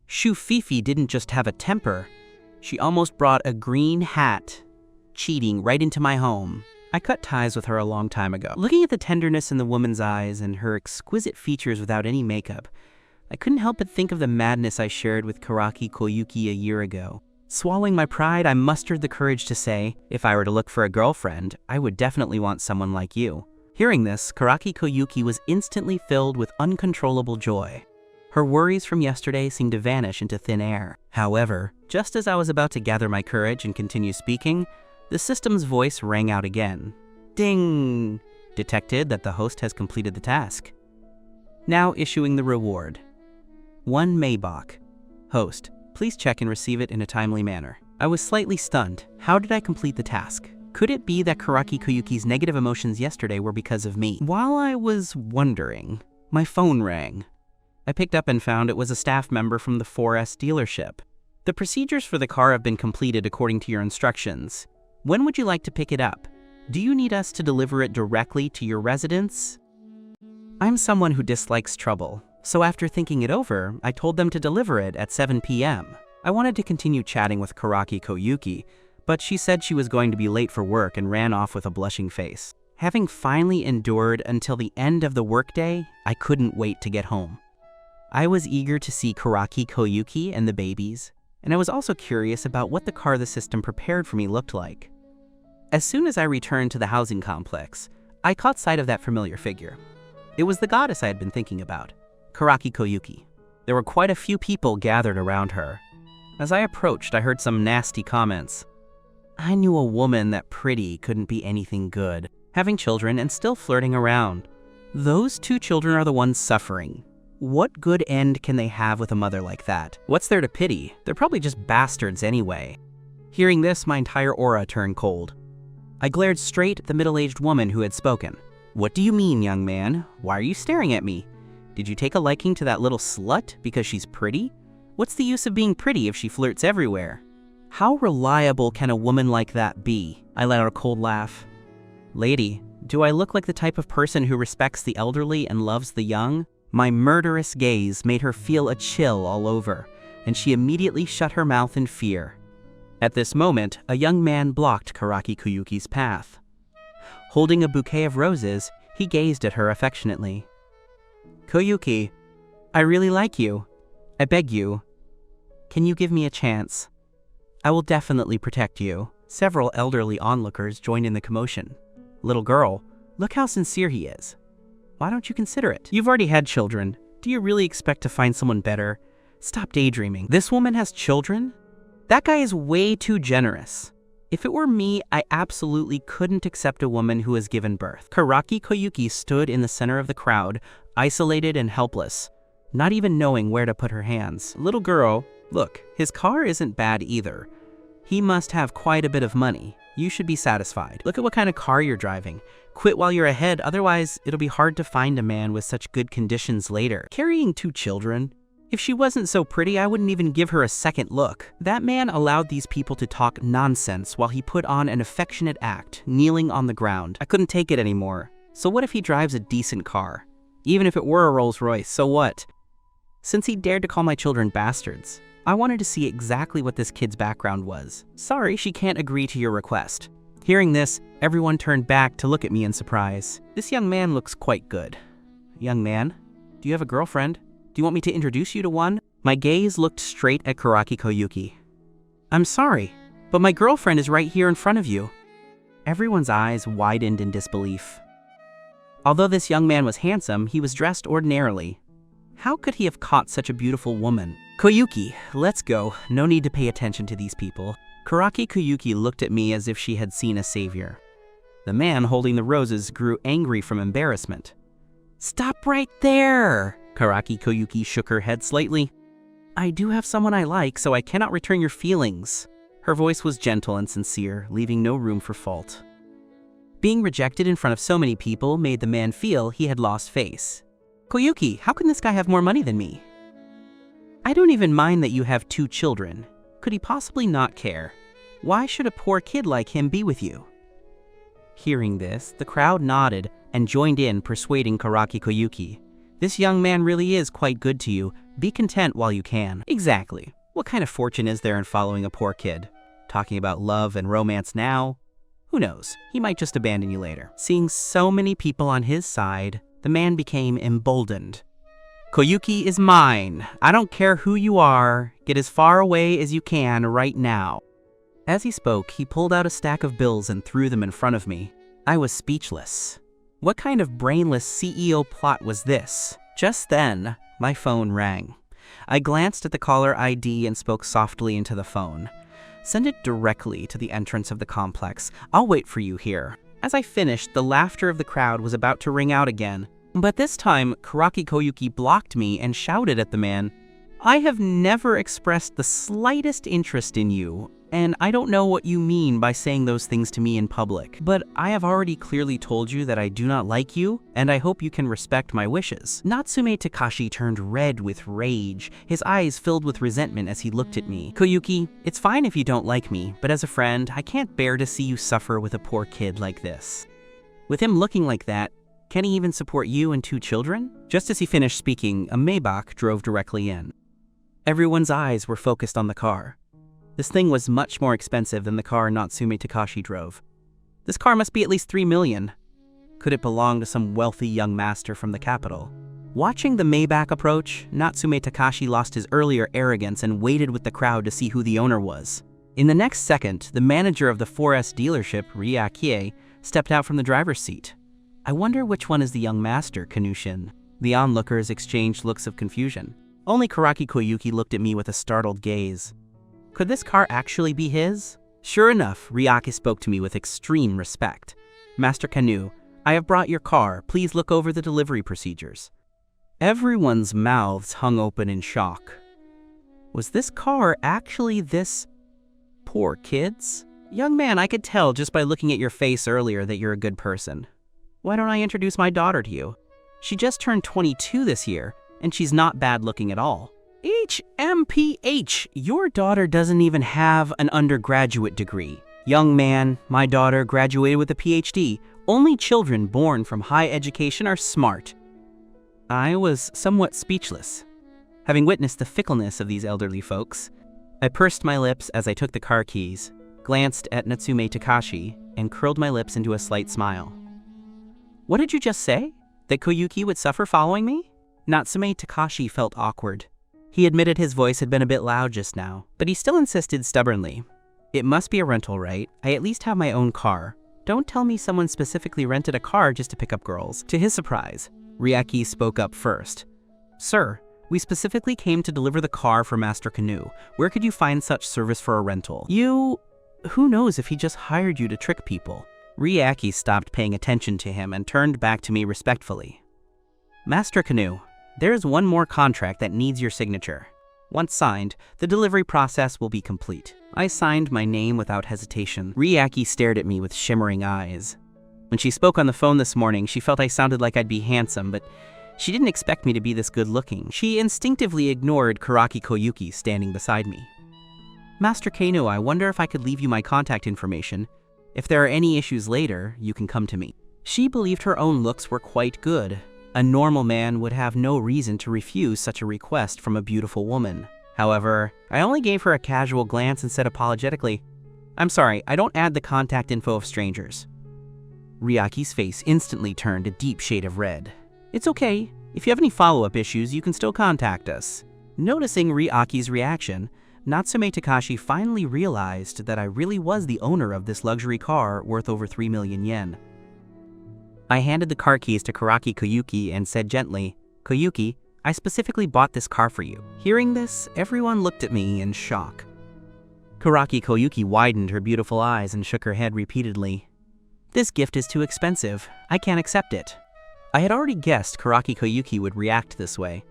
Shu Fifi didn't just have a temper. She almost brought a green hat, cheating, right into my home. I cut ties with her a long time ago. Looking at the tenderness in the woman's eyes and her exquisite features without any makeup, I couldn't help but think of the madness I shared with Karaki Koyuki a year ago. Swallowing my pride, I mustered the courage to say, if I were to look for a girlfriend, I would definitely want someone like you. Hearing this, Karaki Koyuki was instantly filled with uncontrollable joy. Her worries from yesterday seemed to vanish into thin air. However, just as I was about to gather my courage and continue speaking, the system's voice rang out again. Ding! Detected that the host has completed the task. Now issuing the reward. 1 Maybach. Host, please check and receive it in a timely manner. I was slightly stunned. How did I complete the task? Could it be that Karaki Koyuki's negative emotions yesterday were because of me? While I was wondering, my phone rang. I picked up and found it was a staff member from the 4S dealership. The procedures for the car have been completed according to your instructions. When would you like to pick it up? Do you need us to deliver it directly to your residence? I'm someone who dislikes trouble, so after thinking it over, I told them to deliver it at 7 p.m. I wanted to continue chatting with Karaki Koyuki, but she said she was going to be late for work and ran off with a blushing face. Having finally endured until the end of the workday, I couldn't wait to get home. I was eager to see Karaki Koyuki and the babies, and I was also curious about what the car the system prepared for me looked like. As soon as I returned to the housing complex, I caught sight of that familiar figure. It was the goddess I had been thinking about, Karaki Koyuki. There were quite a few people gathered around her. As I approached, I heard some nasty comments. I knew a woman that pretty couldn't be anything good, having children and still flirting around. Those 2 children are the ones suffering. What good end can they have with a mother like that? What's there to pity? They're probably just bastards anyway. Hearing this, my entire aura turned cold. I glared straight at the middle-aged woman who had spoken. "What do you mean, young man? Why are you staring at me? Did you take a liking to that little slut because she's pretty? What's the use of being pretty if she flirts everywhere? How reliable can a woman like that be?" I let out a cold laugh. "Lady, do I look like the type of person who respects the elderly and loves the young?" My murderous gaze made her feel a chill all over, and she immediately shut her mouth in fear. At this moment, a young man blocked Karaki Koyuki's path. Holding a bouquet of roses, he gazed at her affectionately. "Koyuki, I really like you. I beg you. Can you give me a chance? I will definitely protect you." Several elderly onlookers joined in the commotion. "Little girl, look how sincere he is. Why don't you consider it? You've already had children. Do you really expect to find someone better? Stop daydreaming. This woman has children? That guy is way too generous. If it were me, I absolutely couldn't accept a woman who has given birth." Karaki Koyuki stood in the center of the crowd, isolated and helpless, not even knowing where to put her hands. "Little girl, look, his car isn't bad either. He must have quite a bit of money. You should be satisfied. Look at what kind of car you're driving. Quit while you're ahead, otherwise it'll be hard to find a man with such good conditions later. Carrying 2 children? If she wasn't so pretty, I wouldn't even give her a second look." That man allowed these people to talk nonsense while he put on an affectionate act, kneeling on the ground. I couldn't take it anymore. So what if he drives a decent car? Even if it were a Rolls Royce, so what? Since he dared to call my children bastards, I wanted to see exactly what this kid's background was. "Sorry, she can't agree to your request." Hearing this, everyone turned back to look at me in surprise. "This young man looks quite good." "Young man, do you have a girlfriend? Do you want me to introduce you to one?" My gaze looked straight at Karaki Koyuki. "I'm sorry, but my girlfriend is right here in front of you." Everyone's eyes widened in disbelief. Although this young man was handsome, he was dressed ordinarily. How could he have caught such a beautiful woman? "Koyuki, let's go. No need to pay attention to these people." Karaki Koyuki looked at me as if she had seen a savior. The man holding the roses grew angry from embarrassment. "Stop right there!" Karaki Koyuki shook her head slightly. "I do have someone I like, so I cannot return your feelings." Her voice was gentle and sincere, leaving no room for fault. Being rejected in front of so many people made the man feel he had lost face. "Koyuki, how can this guy have more money than me?" "I don't even mind that you have 2 children. Could he possibly not care? Why should a poor kid like him be with you?" Hearing this, the crowd nodded and joined in persuading Karaki Koyuki. "This young man really is quite good to you. Be content while you can." Exactly. What kind of fortune is there in following a poor kid? Talking about love and romance now? Who knows? He might just abandon you later. Seeing so many people on his side, the man became emboldened. "Koyuki is mine. I don't care who you are. Get as far away as you can right now." As he spoke, he pulled out a stack of bills and threw them in front of me. I was speechless. What kind of brainless CEO plot was this? Just then, my phone rang. I glanced at the caller ID and spoke softly into the phone. "Send it directly to the entrance of the complex. I'll wait for you here." As I finished, the laughter of the crowd was about to ring out again. But this time, Karaki Koyuki blocked me and shouted at the man, "I have never expressed the slightest interest in you, and I don't know what you mean by saying those things to me in public. But I have already clearly told you that I do not like you, and I hope you can respect my wishes." Natsume Takashi turned red with rage, his eyes filled with resentment as he looked at me. "Koyuki, it's fine if you don't like me, but as a friend, I can't bear to see you suffer with a poor kid like this. With him looking like that, can he even support you and 2 children?" Just as he finished speaking, a Maybach drove directly in. Everyone's eyes were focused on the car. This thing was much more expensive than the car Natsume Takashi drove. This car must be at least 3 million. Could it belong to some wealthy young master from the capital? Watching the Maybach approach, Natsume Takashi lost his earlier arrogance and waited with the crowd to see who the owner was. In the next second, the manager of the 4S dealership, Ria Kie, stepped out from the driver's seat. "I wonder which one is the young master, Kanushin." The onlookers exchanged looks of confusion. Only Karaki Koyuki looked at me with a startled gaze. Could this car actually be his? Sure enough, Ryaki spoke to me with extreme respect. "Master Kanu, I have brought your car. Please look over the delivery procedures." Everyone's mouths hung open in shock. Was this car actually this Poor kids. Young man, I could tell just by looking at your face earlier that you're a good person. Why don't I introduce my daughter to you? She just turned 22 this year, and she's not bad looking at all. HMPH, your daughter doesn't even have an undergraduate degree. Young man, my daughter graduated with a PhD. Only children born from high education are smart. I was somewhat speechless. Having witnessed the fickleness of these elderly folks, I pursed my lips as I took the car keys, glanced at Natsume Takashi, and curled my lips into a slight smile. What did you just say? That Koyuki would suffer following me? Natsume Takashi felt awkward. He admitted his voice had been a bit loud just now, but he still insisted stubbornly. It must be a rental, right? I at least have my own car. Don't tell me someone specifically rented a car just to pick up girls. To his surprise, Rieki spoke up first. Sir, we specifically came to deliver the car for Master Canoe. Where could you find such service for a rental? Who knows if he just hired you to trick people? Rieki stopped paying attention to him and turned back to me respectfully. Master Canoe, there is one more contract that needs your signature. Once signed, the delivery process will be complete. I signed my name without hesitation. Rieki stared at me with shimmering eyes. When she spoke on the phone this morning, she felt I sounded like I'd be handsome, but she didn't expect me to be this good-looking. She instinctively ignored Karaki Koyuki standing beside me. Master Kano, I wonder if I could leave you my contact information. If there are any issues later, you can come to me. She believed her own looks were quite good. A normal man would have no reason to refuse such a request from a beautiful woman. However, I only gave her a casual glance and said apologetically, I'm sorry, I don't add the contact info of strangers. Ryaki's face instantly turned a deep shade of red. It's okay. If you have any follow-up issues, you can still contact us. Noticing Ryaki's reaction, Natsume Takashi finally realized that I really was the owner of this luxury car worth over 3 million yen. I handed the car keys to Karaki Koyuki and said gently, Koyuki, I specifically bought this car for you. Hearing this, everyone looked at me in shock. Karaki Koyuki widened her beautiful eyes and shook her head repeatedly. This gift is too expensive. I can't accept it. I had already guessed Karaki Koyuki would react this way.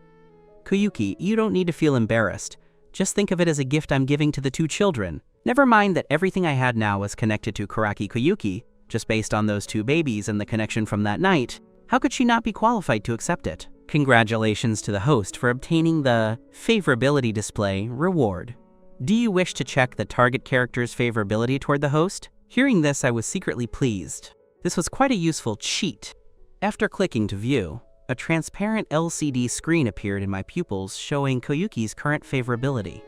Koyuki, you don't need to feel embarrassed. Just think of it as a gift I'm giving to the 2 children. Never mind that everything I had now was connected to Karaki Koyuki. Just based on those 2 babies and the connection from that night, how could she not be qualified to accept it? Congratulations to the host for obtaining the favorability display reward. Do you wish to check the target character's favorability toward the host? Hearing this, I was secretly pleased. This was quite a useful cheat. After clicking to view, a transparent LCD screen appeared in my pupils showing Koyuki's current favorability.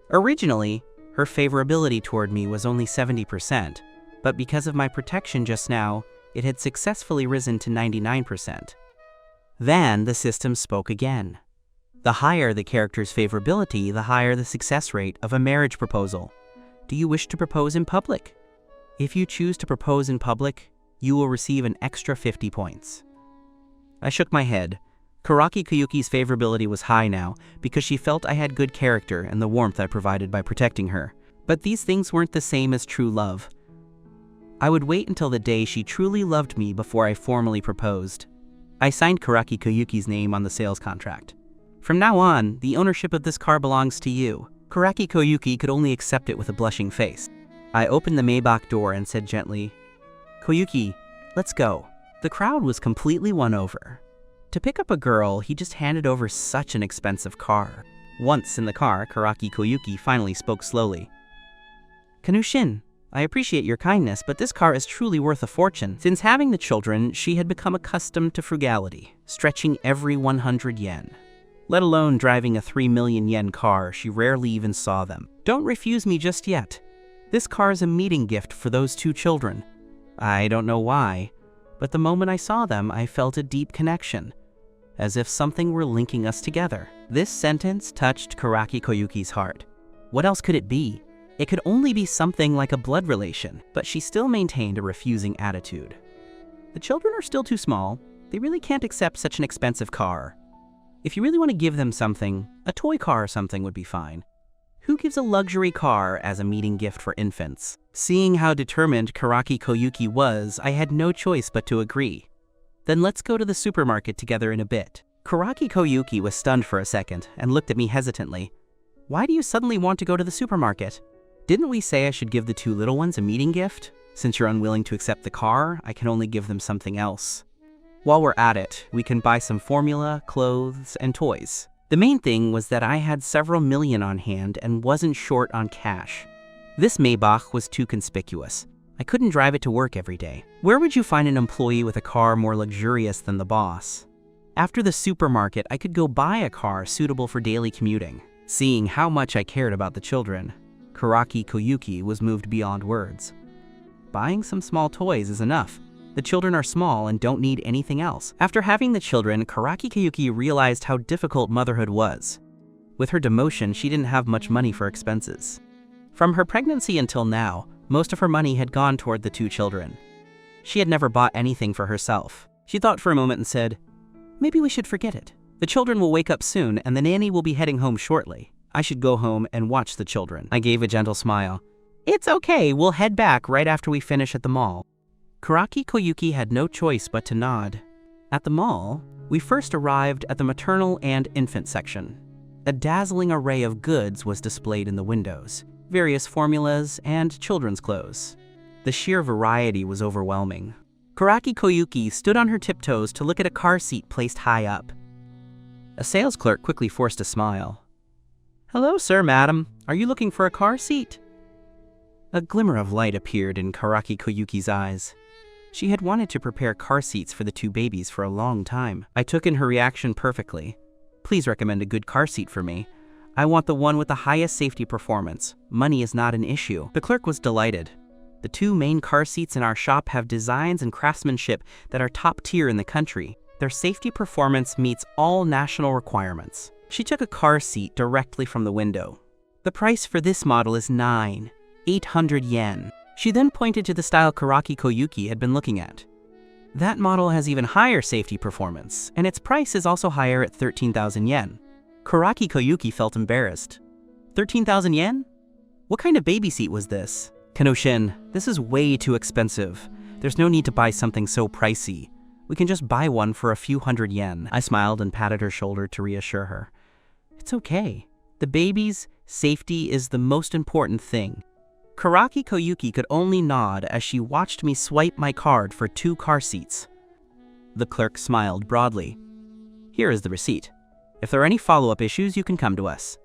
Originally, her favorability toward me was only 70%, but because of my protection just now, it had successfully risen to 99%. Then the system spoke again. The higher the character's favorability, the higher the success rate of a marriage proposal. Do you wish to propose in public? If you choose to propose in public, you will receive an extra 50 points. I shook my head. Karaki Koyuki's favorability was high now because she felt I had good character and the warmth I provided by protecting her. But these things weren't the same as true love. I would wait until the day she truly loved me before I formally proposed. I signed Karaki Koyuki's name on the sales contract. From now on, the ownership of this car belongs to you. Karaki Koyuki could only accept it with a blushing face. I opened the Maybach door and said gently, Koyuki, let's go. The crowd was completely won over. To pick up a girl, he just handed over such an expensive car. Once in the car, Karaki Koyuki finally spoke slowly. Kanushin, I appreciate your kindness, but this car is truly worth a fortune. Since having the children, she had become accustomed to frugality, stretching every 100 yen. Let alone driving a 3 million yen car, she rarely even saw them. Don't refuse me just yet. This car is a meeting gift for those 2 children. I don't know why, but the moment I saw them, I felt a deep connection, as if something were linking us together. This sentence touched Karaki Koyuki's heart. What else could it be? It could only be something like a blood relation, but she still maintained a refusing attitude. The children are still too small. They really can't accept such an expensive car. If you really want to give them something, a toy car or something would be fine. Who gives a luxury car as a meeting gift for infants? Seeing how determined Karaki Koyuki was, I had no choice but to agree. Then let's go to the supermarket together in a bit. Karaki Koyuki was stunned for a second and looked at me hesitantly. Why do you suddenly want to go to the supermarket? Didn't we say I should give the two little ones a meeting gift? Since you're unwilling to accept the car, I can only give them something else. While we're at it, we can buy some formula, clothes, and toys. The main thing was that I had several million on hand and wasn't short on cash. This Maybach was too conspicuous. I couldn't drive it to work every day. Where would you find an employee with a car more luxurious than the boss? After the supermarket, I could go buy a car suitable for daily commuting. Seeing how much I cared about the children, Karaki Koyuki was moved beyond words. Buying some small toys is enough. The children are small and don't need anything else. After having the children, Karaki Koyuki realized how difficult motherhood was. With her demotion, she didn't have much money for expenses. From her pregnancy until now, most of her money had gone toward the two children. She had never bought anything for herself. She thought for a moment and said, "Maybe we should forget it. The children will wake up soon and the nanny will be heading home shortly. I should go home and watch the children." I gave a gentle smile. "It's okay, we'll head back right after we finish at the mall." Karaki Koyuki had no choice but to nod. At the mall, we first arrived at the maternal and infant section. A dazzling array of goods was displayed in the windows, various formulas and children's clothes. The sheer variety was overwhelming. Karaki Koyuki stood on her tiptoes to look at a car seat placed high up. A sales clerk quickly forced a smile. "Hello, sir, madam. Are you looking for a car seat?" A glimmer of light appeared in Karaki Koyuki's eyes. She had wanted to prepare car seats for the two babies for a long time. I took in her reaction perfectly. "Please recommend a good car seat for me. I want the one with the highest safety performance. Money is not an issue." The clerk was delighted. The two main car seats in our shop have designs and craftsmanship that are top tier in the country. Their safety performance meets all national requirements. She took a car seat directly from the window. "The price for this model is 800 yen. She then pointed to the style Karaki Koyuki had been looking at. "That model has even higher safety performance, and its price is also higher at 13,000 yen. Karaki Koyuki felt embarrassed. 13,000 yen? What kind of baby seat was this? "Kanoshin, this is way too expensive. There's no need to buy something so pricey. We can just buy one for a few hundred yen." I smiled and patted her shoulder to reassure her. "It's okay. The baby's safety is the most important thing." Karaki Koyuki could only nod as she watched me swipe my card for 2 car seats. The clerk smiled broadly. "Here is the receipt. If there are any follow-up issues, you can come to us."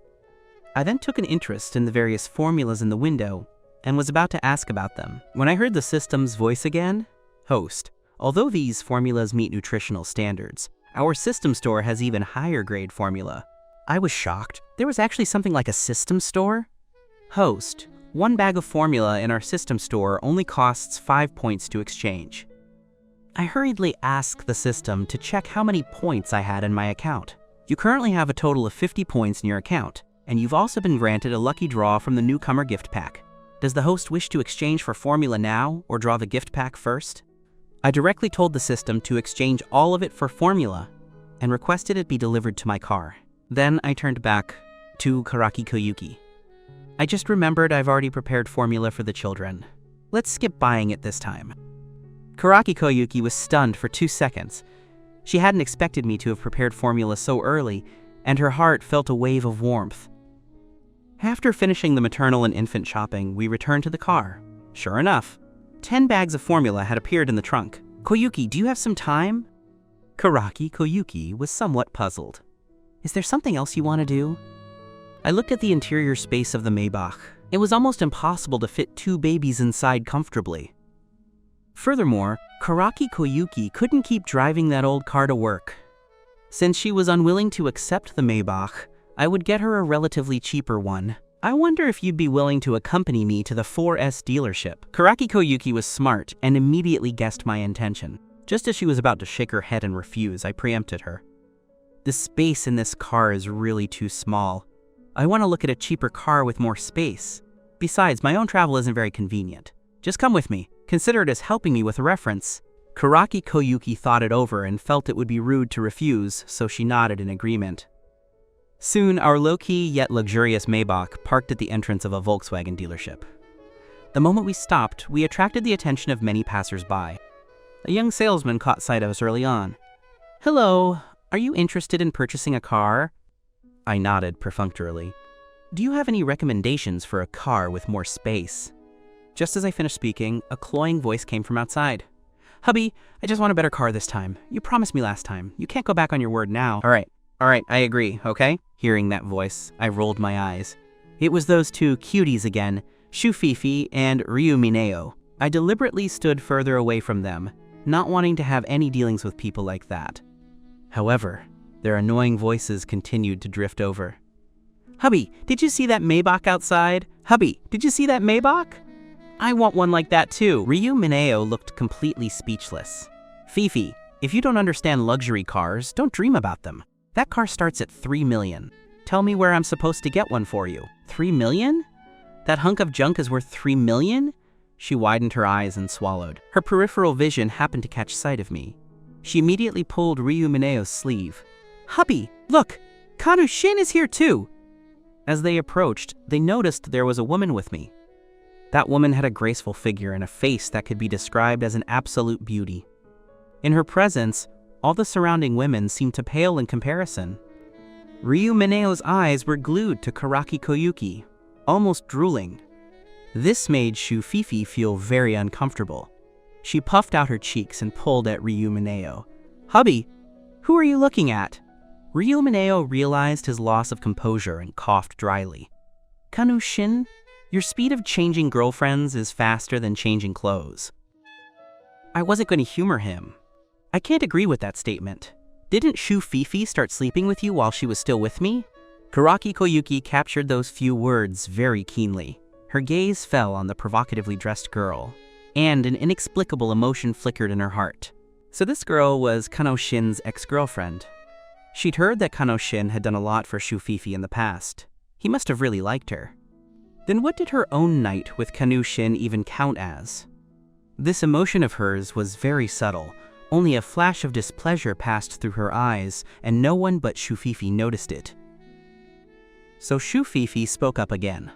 I then took an interest in the various formulas in the window and was about to ask about them, when I heard the system's voice again. "Host, although these formulas meet nutritional standards, our system store has even higher grade formula." I was shocked. There was actually something like a system store? "Host, 1 bag of formula in our system store only costs 5 points to exchange." I hurriedly asked the system to check how many points I had in my account. "You currently have a total of 50 points in your account, and you've also been granted a lucky draw from the newcomer gift pack. Does the host wish to exchange for formula now or draw the gift pack first?" I directly told the system to exchange all of it for formula and requested it be delivered to my car. Then I turned back to Karaki Koyuki. "I just remembered I've already prepared formula for the children. Let's skip buying it this time." Karaki Koyuki was stunned for 2 seconds. She hadn't expected me to have prepared formula so early, and her heart felt a wave of warmth. After finishing the maternal and infant shopping, we returned to the car. Sure enough, 10 bags of formula had appeared in the trunk. "Koyuki, do you have some time?" Karaki Koyuki was somewhat puzzled. "Is there something else you want to do?" I looked at the interior space of the Maybach. It was almost impossible to fit 2 babies inside comfortably. Furthermore, Karaki Koyuki couldn't keep driving that old car to work. Since she was unwilling to accept the Maybach, I would get her a relatively cheaper one. "I wonder if you'd be willing to accompany me to the 4S dealership." Karaki Koyuki was smart and immediately guessed my intention. Just as she was about to shake her head and refuse, I preempted her. "The space in this car is really too small. I want to look at a cheaper car with more space. Besides, my own travel isn't very convenient. Just come with me. Consider it as helping me with a reference." Karaki Koyuki thought it over and felt it would be rude to refuse, so she nodded in agreement. Soon, our low-key yet luxurious Maybach parked at the entrance of a Volkswagen dealership. The moment we stopped, we attracted the attention of many passers-by. A young salesman caught sight of us early on. "Hello, are you interested in purchasing a car?" I nodded perfunctorily. Do you have any recommendations for a car with more space? Just as I finished speaking, a cloying voice came from outside. Hubby, I just want a better car this time. You promised me last time. You can't go back on your word now. All right, I agree, okay? Hearing that voice, I rolled my eyes. It was those two cuties again, Shu Fifi and Ryu Mineo. I deliberately stood further away from them, not wanting to have any dealings with people like that. However, their annoying voices continued to drift over. Hubby, did you see that Maybach outside? Hubby, did you see that Maybach? I want one like that too. Ryu Mineo looked completely speechless. Fifi, if you don't understand luxury cars, don't dream about them. That car starts at 3 million. Tell me where I'm supposed to get one for you. 3 million? That hunk of junk is worth 3 million? She widened her eyes and swallowed. Her peripheral vision happened to catch sight of me. She immediately pulled Ryu Mineo's sleeve. Hubby, look, Kanu Shin is here too. As they approached, they noticed there was a woman with me. That woman had a graceful figure and a face that could be described as an absolute beauty. In her presence, all the surrounding women seemed to pale in comparison. Ryu Mineo's eyes were glued to Karaki Koyuki, almost drooling. This made Shu Fifi feel very uncomfortable. She puffed out her cheeks and pulled at Ryu Mineo. Hubby, who are you looking at? Ryu Mineo realized his loss of composure and coughed dryly. Kanu Shin, your speed of changing girlfriends is faster than changing clothes. I wasn't going to humor him. I can't agree with that statement. Didn't Shu Fifi start sleeping with you while she was still with me? Karaki Koyuki captured those few words very keenly. Her gaze fell on the provocatively dressed girl, and an inexplicable emotion flickered in her heart. So this girl was Kano Shin's ex-girlfriend. She'd heard that Kano Shin had done a lot for Shu Fifi in the past. He must have really liked her. Then what did her own night with Kanu Shin even count as? This emotion of hers was very subtle. Only a flash of displeasure passed through her eyes, and no one but Shu Fifi noticed it. So Shu Fifi spoke up again.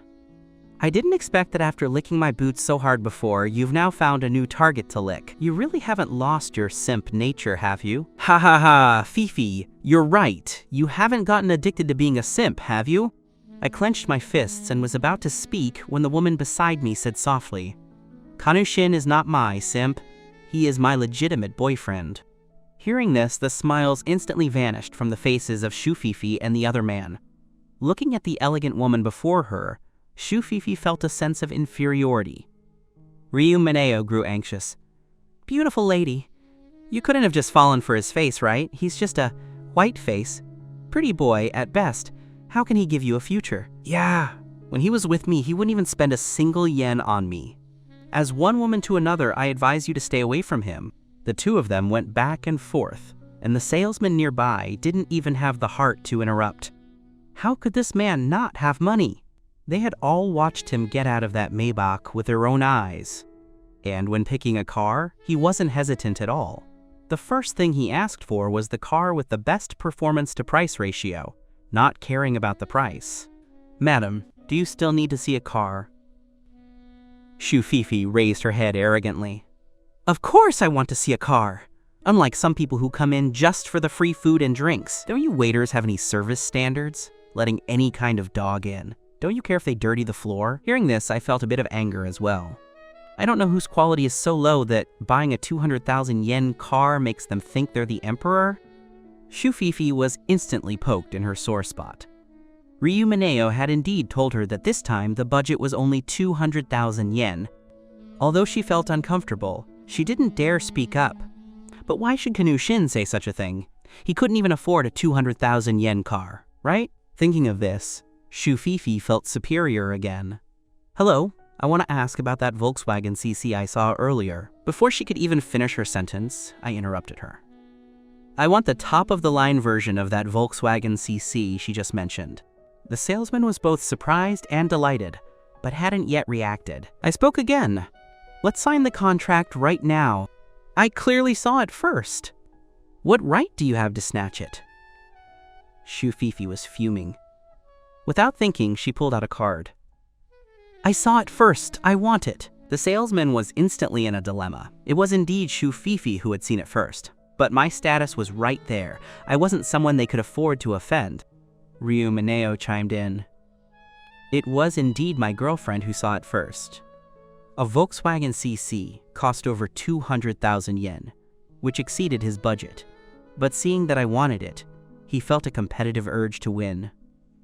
I didn't expect that after licking my boots so hard before, you've now found a new target to lick. You really haven't lost your simp nature, have you? Ha ha ha, Fifi, you're right. You haven't gotten addicted to being a simp, have you? I clenched my fists and was about to speak when the woman beside me said softly, Kanu Shin is not my simp. He is my legitimate boyfriend. Hearing this, the smiles instantly vanished from the faces of Shu Fifi and the other man. Looking at the elegant woman before her, Shu Fifi felt a sense of inferiority. Ryu Mineo grew anxious. Beautiful lady. You couldn't have just fallen for his face, right? He's just a white face. Pretty boy at best. How can he give you a future? Yeah. When he was with me, he wouldn't even spend a single yen on me. As one woman to another, I advise you to stay away from him. The two of them went back and forth, and the salesman nearby didn't even have the heart to interrupt. How could this man not have money? They had all watched him get out of that Maybach with their own eyes. And when picking a car, he wasn't hesitant at all. The first thing he asked for was the car with the best performance-to-price ratio, not caring about the price. Madam, do you still need to see a car? Shu Fifi raised her head arrogantly. Of course I want to see a car. Unlike some people who come in just for the free food and drinks. Don't you waiters have any service standards? Letting any kind of dog in. Don't you care if they dirty the floor? Hearing this, I felt a bit of anger as well. I don't know whose quality is so low that buying a 200,000 yen car makes them think they're the emperor. Shu Fifi was instantly poked in her sore spot. Ryu Mineo had indeed told her that this time the budget was only 200,000 yen. Although she felt uncomfortable, she didn't dare speak up. But why should Kanu Shin say such a thing? He couldn't even afford a 200,000 yen car, right? Thinking of this, Shu Fifi felt superior again. Hello, I want to ask about that Volkswagen CC I saw earlier. Before she could even finish her sentence, I interrupted her. I want the top-of-the-line version of that Volkswagen CC she just mentioned. The salesman was both surprised and delighted, but hadn't yet reacted. I spoke again. Let's sign the contract right now. I clearly saw it first. What right do you have to snatch it? Shu Fifi was fuming. Without thinking, she pulled out a card. I saw it first. I want it. The salesman was instantly in a dilemma. It was indeed Shu Fifi who had seen it first, but my status was right there. I wasn't someone they could afford to offend. Ryu Mineo chimed in. It was indeed my girlfriend who saw it first. A Volkswagen CC cost over 200,000 yen, which exceeded his budget. But seeing that I wanted it, he felt a competitive urge to win.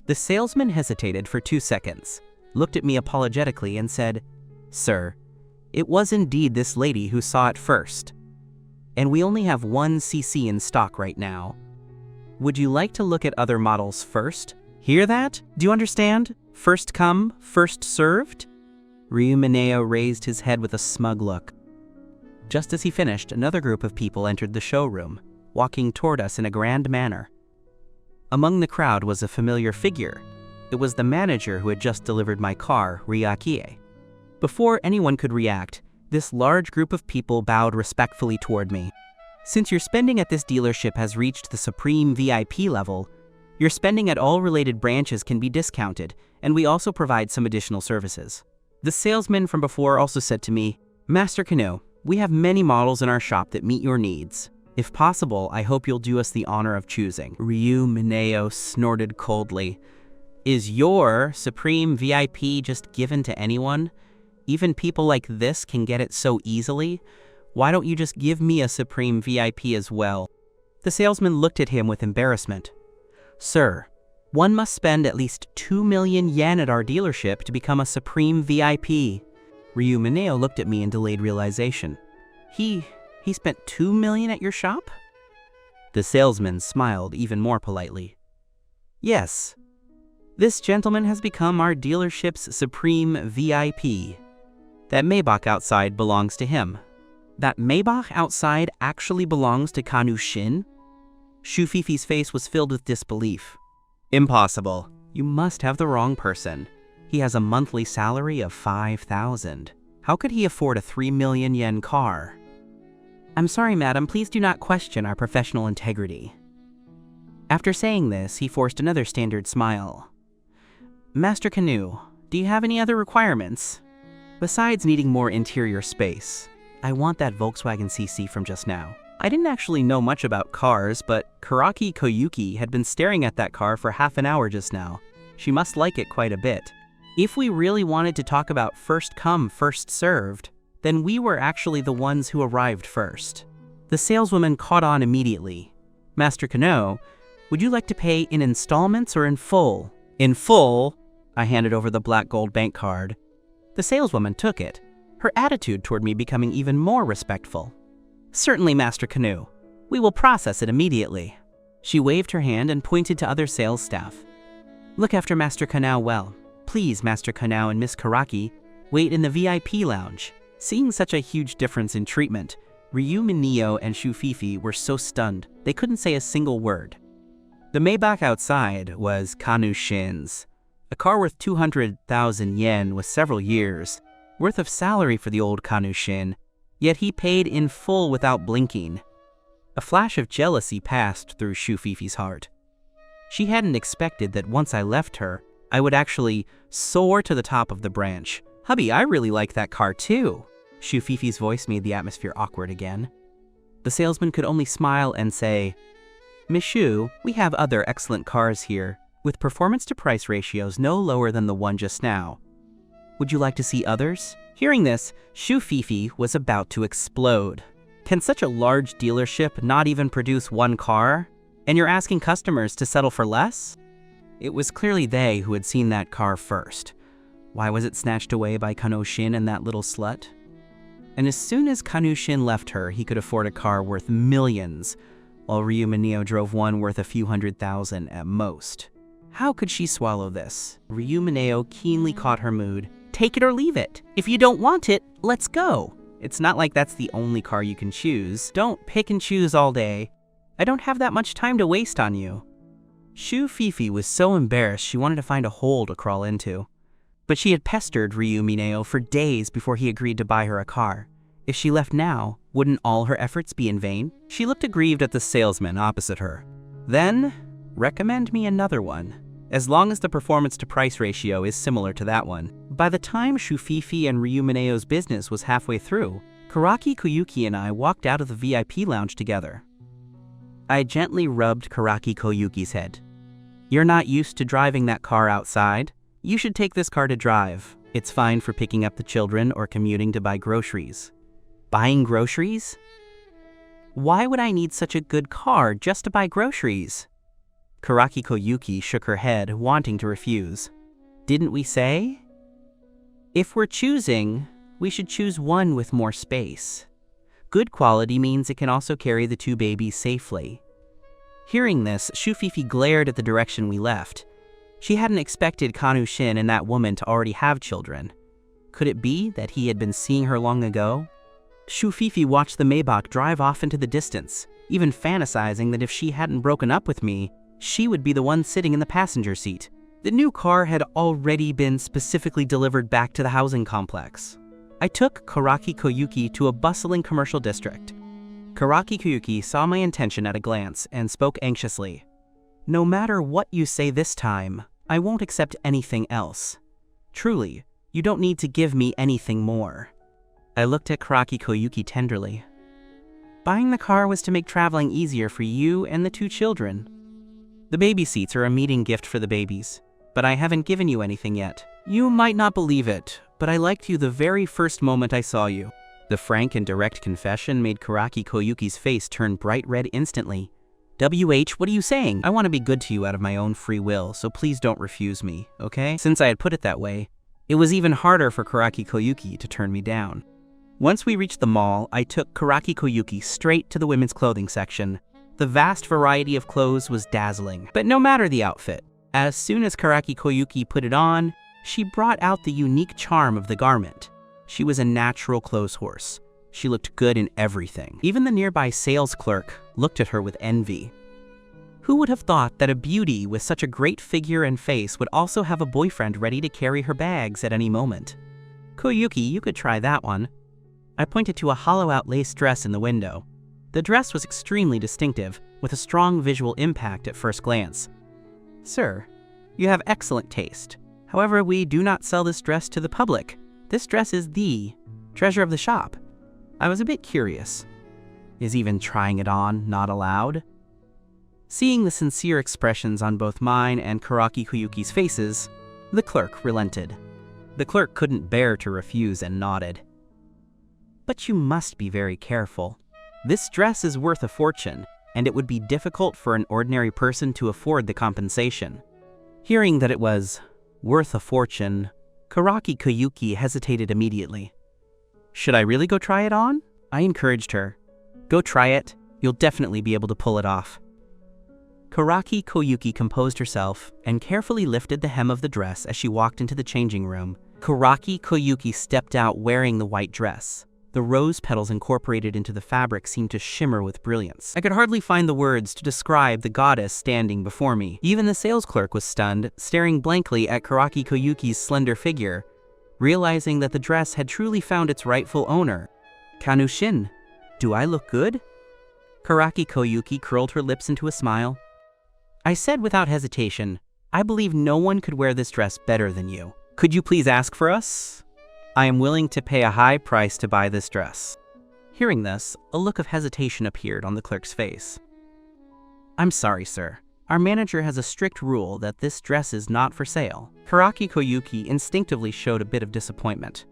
The salesman hesitated for 2 seconds, looked at me apologetically and said, "Sir, it was indeed this lady who saw it first. And we only have one CC in stock right now. Would you like to look at other models first? Hear that? Do you understand? First come, first served?" Ryu Mineo raised his head with a smug look. Just as he finished, another group of people entered the showroom, walking toward us in a grand manner. Among the crowd was a familiar figure. It was the manager who had just delivered my car, Ryakie. Before anyone could react, this large group of people bowed respectfully toward me. "Since your spending at this dealership has reached the supreme VIP level, your spending at all related branches can be discounted, and we also provide some additional services." The salesman from before also said to me, "Master Kano, we have many models in our shop that meet your needs. If possible, I hope you'll do us the honor of choosing." Ryu Mineo snorted coldly. "Is your supreme VIP just given to anyone? Even people like this can get it so easily? Why don't you just give me a supreme VIP as well?" The salesman looked at him with embarrassment. "Sir, one must spend at least 2 million yen at our dealership to become a supreme VIP." Ryu Mineo looked at me in delayed realization. He spent 2 million at your shop?" The salesman smiled even more politely. "Yes. This gentleman has become our dealership's supreme VIP. That Maybach outside belongs to him." "That Maybach outside actually belongs to Kanu Shin?" Shufifi's face was filled with disbelief. "Impossible. You must have the wrong person. He has a monthly salary of 5,000. How could he afford a 3 million yen car?" "I'm sorry, madam, please do not question our professional integrity." After saying this, he forced another standard smile. "Master Kanu, do you have any other requirements? Besides needing more interior space, I want that Volkswagen CC from just now." I didn't actually know much about cars, but Karaki Koyuki had been staring at that car for half an hour just now. She must like it quite a bit. If we really wanted to talk about first come, first served, then we were actually the ones who arrived first. The saleswoman caught on immediately. "Master Kano, would you like to pay in installments or in full?" "In full." I handed over the black gold bank card. The saleswoman took it, her attitude toward me becoming even more respectful. "Certainly, Master Kanu. We will process it immediately." She waved her hand and pointed to other sales staff. "Look after Master Kanao well. Please, Master Kanao and Miss Karaki, wait in the VIP lounge." Seeing such a huge difference in treatment, Ryu Mineo and Shufifi were so stunned, they couldn't say a single word. The Maybach outside was Kanu Shin's, a car worth 200,000 yen with several years, worth of salary for the old Kanu Shin, yet he paid in full without blinking. A flash of jealousy passed through Shufifi's heart. She hadn't expected that once I left her, I would actually soar to the top of the branch. "Hubby, I really like that car too." Shufifi's voice made the atmosphere awkward again. The salesman could only smile and say, "Miss Shu, we have other excellent cars here, with performance-to-price ratios no lower than the one just now. Would you like to see others?" Hearing this, Shufifi was about to explode. Can such a large dealership not even produce one car? And you're asking customers to settle for less? It was clearly they who had seen that car first. Why was it snatched away by Kano Shin and that little slut? And as soon as Kanu Shin left her, he could afford a car worth millions, while Ryu Mineo drove one worth a few $100,000 at most. How could she swallow this? Ryu Mineo keenly caught her mood. "Take it or leave it. If you don't want it, let's go. It's not like that's the only car you can choose. Don't pick and choose all day. I don't have that much time to waste on you." Shufifi was so embarrassed she wanted to find a hole to crawl into. But she had pestered Ryu Mineo for days before he agreed to buy her a car. If she left now, wouldn't all her efforts be in vain? She looked aggrieved at the salesman opposite her. "Then, recommend me another one, as long as the performance-to-price ratio is similar to that one." By the time Shufifi and Ryu Mineo's business was halfway through, Karaki Koyuki and I walked out of the VIP lounge together. I gently rubbed Karaki Koyuki's head. "You're not used to driving that car outside. You should take this car to drive. It's fine for picking up the children or commuting to buy groceries. Buying groceries? Why would I need such a good car just to buy groceries? Karaki Koyuki shook her head, wanting to refuse. Didn't we say? If we're choosing, we should choose one with more space. Good quality means it can also carry the 2 babies safely. Hearing this, Shufifi glared at the direction we left. She hadn't expected Kanushin and that woman to already have children. Could it be that he had been seeing her long ago? Shufifi watched the Maybach drive off into the distance, even fantasizing that if she hadn't broken up with me, she would be the one sitting in the passenger seat. The new car had already been specifically delivered back to the housing complex. I took Karaki Koyuki to a bustling commercial district. Karaki Koyuki saw my intention at a glance and spoke anxiously. No matter what you say this time, I won't accept anything else. Truly, you don't need to give me anything more. I looked at Karaki Koyuki tenderly. Buying the car was to make traveling easier for you and the 2 children. The baby seats are a meeting gift for the babies, but I haven't given you anything yet. You might not believe it, but I liked you the very first moment I saw you. The frank and direct confession made Karaki Koyuki's face turn bright red instantly. WH, what are you saying? I want to be good to you out of my own free will, so please don't refuse me, okay? Since I had put it that way, it was even harder for Karaki Koyuki to turn me down. Once we reached the mall, I took Karaki Koyuki straight to the women's clothing section. The vast variety of clothes was dazzling, but no matter the outfit, as soon as Karaki Koyuki put it on, she brought out the unique charm of the garment. She was a natural clothes horse. She looked good in everything. Even the nearby sales clerk looked at her with envy. Who would have thought that a beauty with such a great figure and face would also have a boyfriend ready to carry her bags at any moment? Koyuki, you could try that one. I pointed to a hollow-out lace dress in the window. The dress was extremely distinctive, with a strong visual impact at first glance. Sir, you have excellent taste. However, we do not sell this dress to the public. This dress is the treasure of the shop. I was a bit curious. Is even trying it on not allowed? Seeing the sincere expressions on both mine and Karaki Koyuki's faces, the clerk relented. The clerk couldn't bear to refuse and nodded. But you must be very careful. This dress is worth a fortune, and it would be difficult for an ordinary person to afford the compensation. Hearing that it was worth a fortune, Karaki Koyuki hesitated immediately. Should I really go try it on? I encouraged her. Go try it. You'll definitely be able to pull it off. Karaki Koyuki composed herself and carefully lifted the hem of the dress as she walked into the changing room. Karaki Koyuki stepped out wearing the white dress. The rose petals incorporated into the fabric seemed to shimmer with brilliance. I could hardly find the words to describe the goddess standing before me. Even the sales clerk was stunned, staring blankly at Karaki Koyuki's slender figure, realizing that the dress had truly found its rightful owner. Kanushin, do I look good? Karaki Koyuki curled her lips into a smile. I said without hesitation, I believe no one could wear this dress better than you. Could you please ask for us? I am willing to pay a high price to buy this dress. Hearing this, a look of hesitation appeared on the clerk's face. I'm sorry, sir. Our manager has a strict rule that this dress is not for sale. Karaki Koyuki instinctively showed a bit of disappointment.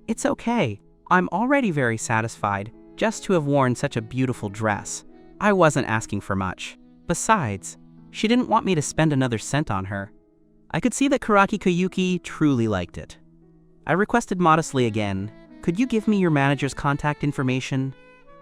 It's okay. I'm already very satisfied just to have worn such a beautiful dress. I wasn't asking for much. Besides, she didn't want me to spend another cent on her. I could see that Karaki Koyuki truly liked it. I requested modestly again, could you give me your manager's contact information?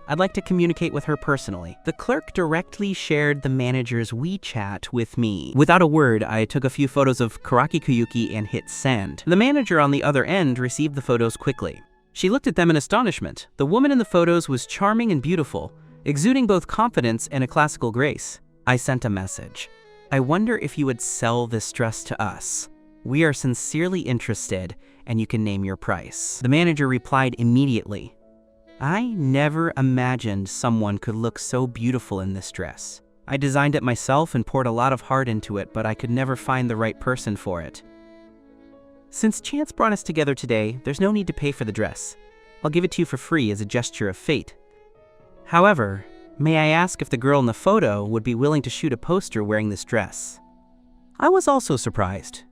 I'd like to communicate with her personally. The clerk directly shared the manager's WeChat with me. Without a word, I took a few photos of Karaki Koyuki and hit send. The manager on the other end received the photos quickly. She looked at them in astonishment. The woman in the photos was charming and beautiful, exuding both confidence and a classical grace. I sent a message. I wonder if you would sell this dress to us. We are sincerely interested, and you can name your price. The manager replied immediately. I never imagined someone could look so beautiful in this dress. I designed it myself and poured a lot of heart into it, but I could never find the right person for it. Since chance brought us together today, there's no need to pay for the dress. I'll give it to you for free as a gesture of fate. However, may I ask if the girl in the photo would be willing to shoot a poster wearing this dress? I was also surprised.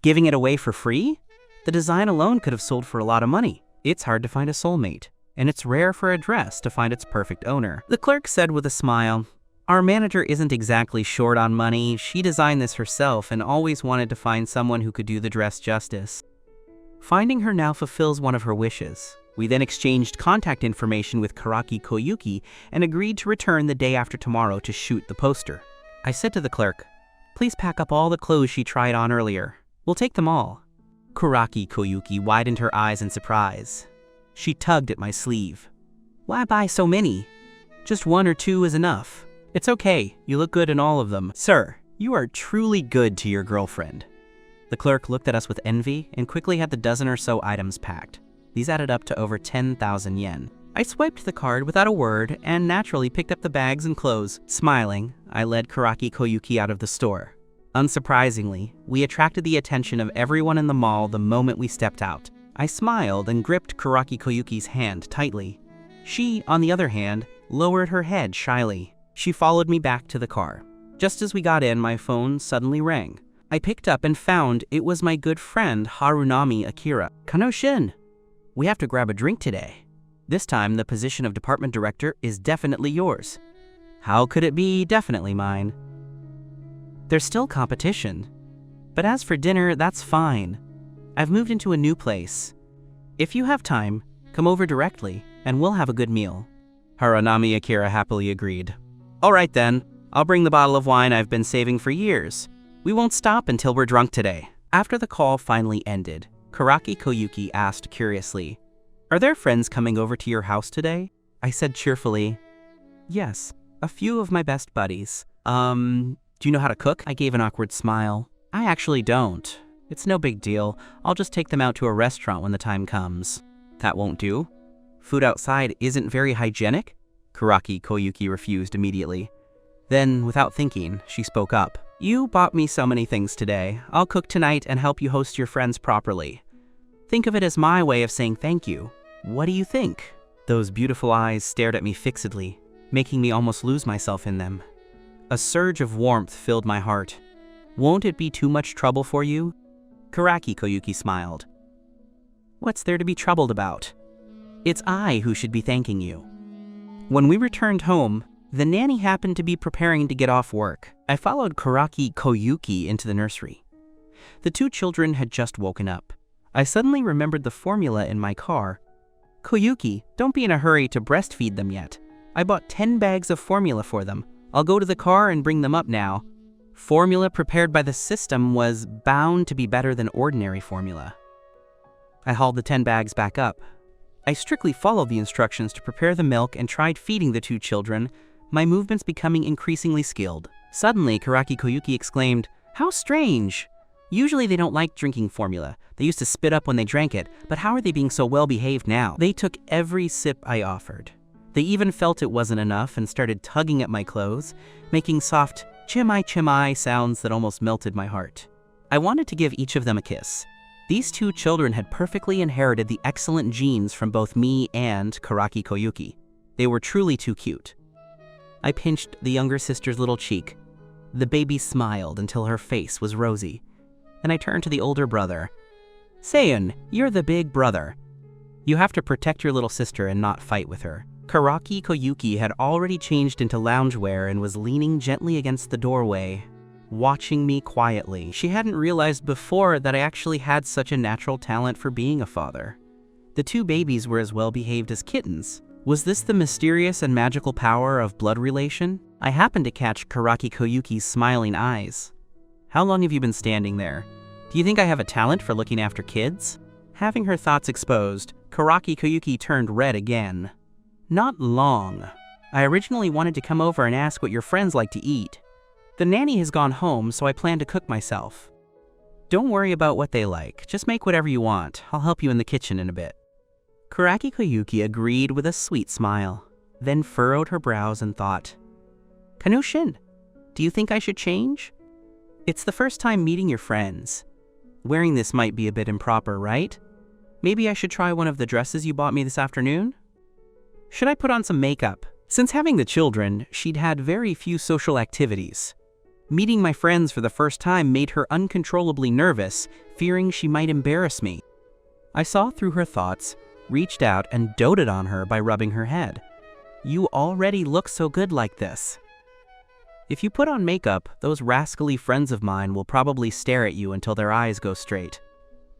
Giving it away for free? The design alone could have sold for a lot of money. It's hard to find a soulmate, and it's rare for a dress to find its perfect owner. The clerk said with a smile, "Our manager isn't exactly short on money. She designed this herself and always wanted to find someone who could do the dress justice. Finding her now fulfills one of her wishes." We then exchanged contact information with Karaki Koyuki and agreed to return the day after tomorrow to shoot the poster. I said to the clerk, "Please pack up all the clothes she tried on earlier. We'll take them all." Karaki Koyuki widened her eyes in surprise. She tugged at my sleeve. "Why buy so many? Just 1 or 2 is enough. It's okay, you look good in all of them." "Sir, you are truly good to your girlfriend." The clerk looked at us with envy and quickly had the dozen or so items packed. These added up to over 10,000 yen. I swiped the card without a word and naturally picked up the bags and clothes. Smiling, I led Karaki Koyuki out of the store. Unsurprisingly, we attracted the attention of everyone in the mall the moment we stepped out. I smiled and gripped Karaki Koyuki's hand tightly. She, on the other hand, lowered her head shyly. She followed me back to the car. Just as we got in, my phone suddenly rang. I picked up and found it was my good friend Harunami Akira. "Kano-shin, we have to grab a drink today. This time, the position of department director is definitely yours." "How could it be definitely mine?" "There's still competition. But as for dinner, that's fine. I've moved into a new place. If you have time, come over directly, and we'll have a good meal." Harunami Akira happily agreed. "All right then, I'll bring the bottle of wine I've been saving for years. We won't stop until we're drunk today." After the call finally ended, Karaki Koyuki asked curiously, "Are there friends coming over to your house today?" I said cheerfully, "Yes, a few of my best buddies. Do you know how to cook?" I gave an awkward smile. "I actually don't. It's no big deal. I'll just take them out to a restaurant when the time comes." "That won't do. Food outside isn't very hygienic?" Karaki Koyuki refused immediately. Then, without thinking, she spoke up. "You bought me so many things today. I'll cook tonight and help you host your friends properly. Think of it as my way of saying thank you. What do you think?" Those beautiful eyes stared at me fixedly, making me almost lose myself in them. A surge of warmth filled my heart. "Won't it be too much trouble for you?" Karaki Koyuki smiled. "What's there to be troubled about? It's I who should be thanking you." When we returned home, the nanny happened to be preparing to get off work. I followed Karaki Koyuki into the nursery. The 2 children had just woken up. I suddenly remembered the formula in my car. "Koyuki, don't be in a hurry to breastfeed them yet. I bought 10 bags of formula for them. I'll go to the car and bring them up now." Formula prepared by the system was bound to be better than ordinary formula. I hauled the 10 bags back up. I strictly followed the instructions to prepare the milk and tried feeding the 2 children, my movements becoming increasingly skilled. Suddenly, Karaki Koyuki exclaimed, "How strange! Usually they don't like drinking formula. They used to spit up when they drank it, but how are they being so well behaved now?" They took every sip I offered. They even felt it wasn't enough and started tugging at my clothes, making soft chimai sounds that almost melted my heart. I wanted to give each of them a kiss. These 2 children had perfectly inherited the excellent genes from both me and Karaki Koyuki. They were truly too cute. I pinched the younger sister's little cheek. The baby smiled until her face was rosy. Then I turned to the older brother. "Seiyun, you're the big brother. You have to protect your little sister and not fight with her." Karaki Koyuki had already changed into loungewear and was leaning gently against the doorway, watching me quietly. She hadn't realized before that I actually had such a natural talent for being a father. The 2 babies were as well behaved as kittens. Was this the mysterious and magical power of blood relation? I happened to catch Karaki Koyuki's smiling eyes. "How long have you been standing there? Do you think I have a talent for looking after kids?" Having her thoughts exposed, Karaki Koyuki turned red again. "Not long. I originally wanted to come over and ask what your friends like to eat. The nanny has gone home, so I plan to cook myself. Don't worry about what they like. Just make whatever you want. I'll help you in the kitchen in a bit." Karaki Koyuki agreed with a sweet smile, then furrowed her brows and thought, "Kano-shin, do you think I should change? It's the first time meeting your friends. Wearing this might be a bit improper, right? Maybe I should try one of the dresses you bought me this afternoon? Should I put on some makeup?" Since having the children, she'd had very few social activities. Meeting my friends for the first time made her uncontrollably nervous, fearing she might embarrass me. I saw through her thoughts, reached out and doted on her by rubbing her head. You already look so good like this. If you put on makeup, those rascally friends of mine will probably stare at you until their eyes go straight.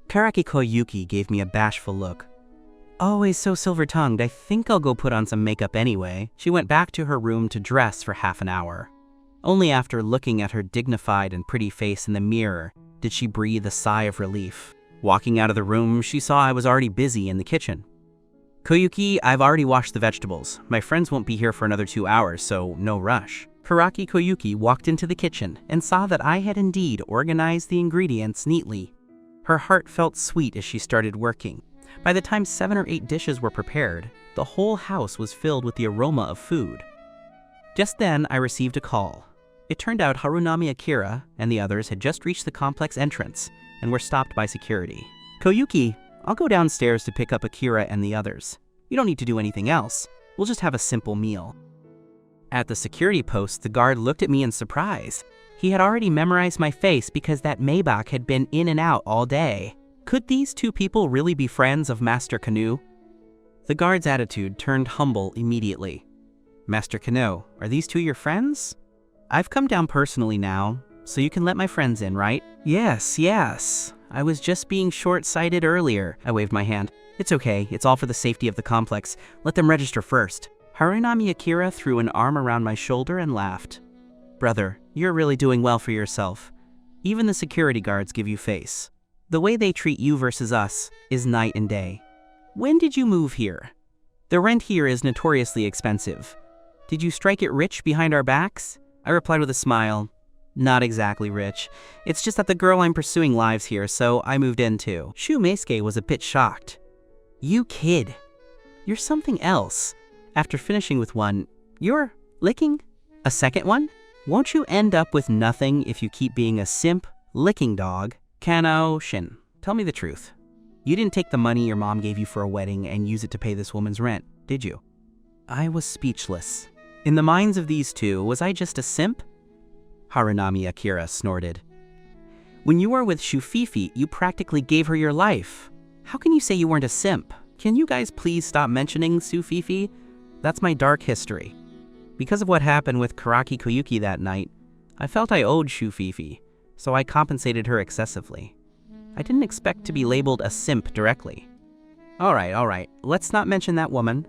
Karaki Koyuki gave me a bashful look. Always so silver-tongued, I think I'll go put on some makeup anyway. She went back to her room to dress for half an hour. Only after looking at her dignified and pretty face in the mirror did she breathe a sigh of relief. Walking out of the room, she saw I was already busy in the kitchen. Koyuki, I've already washed the vegetables. My friends won't be here for another 2 hours, so no rush. Karaki Koyuki walked into the kitchen and saw that I had indeed organized the ingredients neatly. Her heart felt sweet as she started working. By the time 7 or 8 dishes were prepared, the whole house was filled with the aroma of food. Just then, I received a call. It turned out Harunami Akira and the others had just reached the complex entrance and were stopped by security. Koyuki, I'll go downstairs to pick up Akira and the others. You don't need to do anything else. We'll just have a simple meal. At the security post, the guard looked at me in surprise. He had already memorized my face because that Maybach had been in and out all day. Could these two people really be friends of Master Kanu? The guard's attitude turned humble immediately. Master Kanu, are these two your friends? I've come down personally now, so you can let my friends in, right? Yes. I was just being short-sighted earlier. I waved my hand. It's okay, it's all for the safety of the complex. Let them register first. Harunami Akira threw an arm around my shoulder and laughed. Brother, you're really doing well for yourself. Even the security guards give you face. The way they treat you versus us is night and day. When did you move here? The rent here is notoriously expensive. Did you strike it rich behind our backs? I replied with a smile. Not exactly rich. It's just that the girl I'm pursuing lives here, so I moved in too. Shu Meisuke was a bit shocked. You kid. You're something else. After finishing with one, you're licking a second one? Won't you end up with nothing if you keep being a simp, licking dog? Kano-shin, tell me the truth. You didn't take the money your mom gave you for a wedding and use it to pay this woman's rent, did you? I was speechless. In the minds of these two, was I just a simp? Harunami Akira snorted. When you were with Shufifi, you practically gave her your life. How can you say you weren't a simp? Can you guys please stop mentioning Shufifi? That's my dark history. Because of what happened with Karaki Koyuki that night, I felt I owed Shufifi, so I compensated her excessively. I didn't expect to be labeled a simp directly. All right, let's not mention that woman.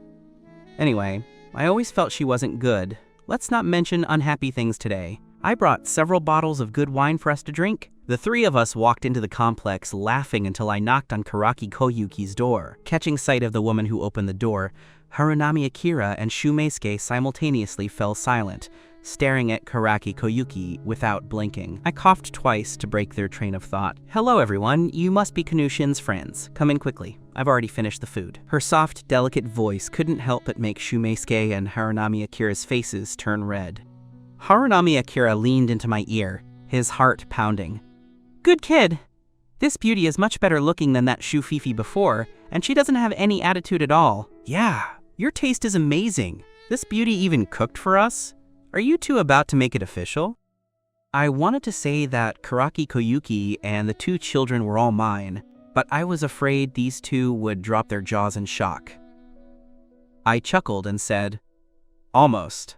Anyway, I always felt she wasn't good. Let's not mention unhappy things today. I brought several bottles of good wine for us to drink. The three of us walked into the complex, laughing until I knocked on Karaki Koyuki's door. Catching sight of the woman who opened the door, Harunami Akira and Shu Meisuke simultaneously fell silent, staring at Karaki Koyuki without blinking. I coughed twice to break their train of thought. Hello everyone, you must be Kanu-shin's friends. Come in quickly. I've already finished the food. Her soft, delicate voice couldn't help but make Shu Meisuke and Harunami Akira's faces turn red. Harunami Akira leaned into my ear, his heart pounding. Good kid. This beauty is much better looking than that Shufifi before, and she doesn't have any attitude at all. Yeah, your taste is amazing. This beauty even cooked for us? Are you two about to make it official? I wanted to say that Karaki Koyuki and the two children were all mine, but I was afraid these two would drop their jaws in shock. I chuckled and said, almost.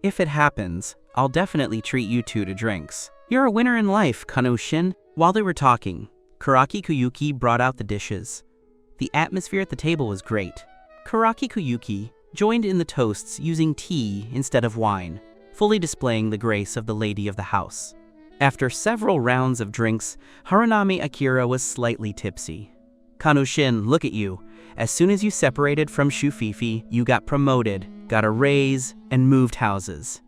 If it happens, I'll definitely treat you two to drinks. You're a winner in life, Kano-shin. While they were talking, Karaki Koyuki brought out the dishes. The atmosphere at the table was great. Karaki Koyuki joined in the toasts using tea instead of wine, fully displaying the grace of the lady of the house. After several rounds of drinks, Harunami Akira was slightly tipsy. Kano-shin, look at you. As soon as you separated from Shufifi, you got promoted, got a raise, and moved houses.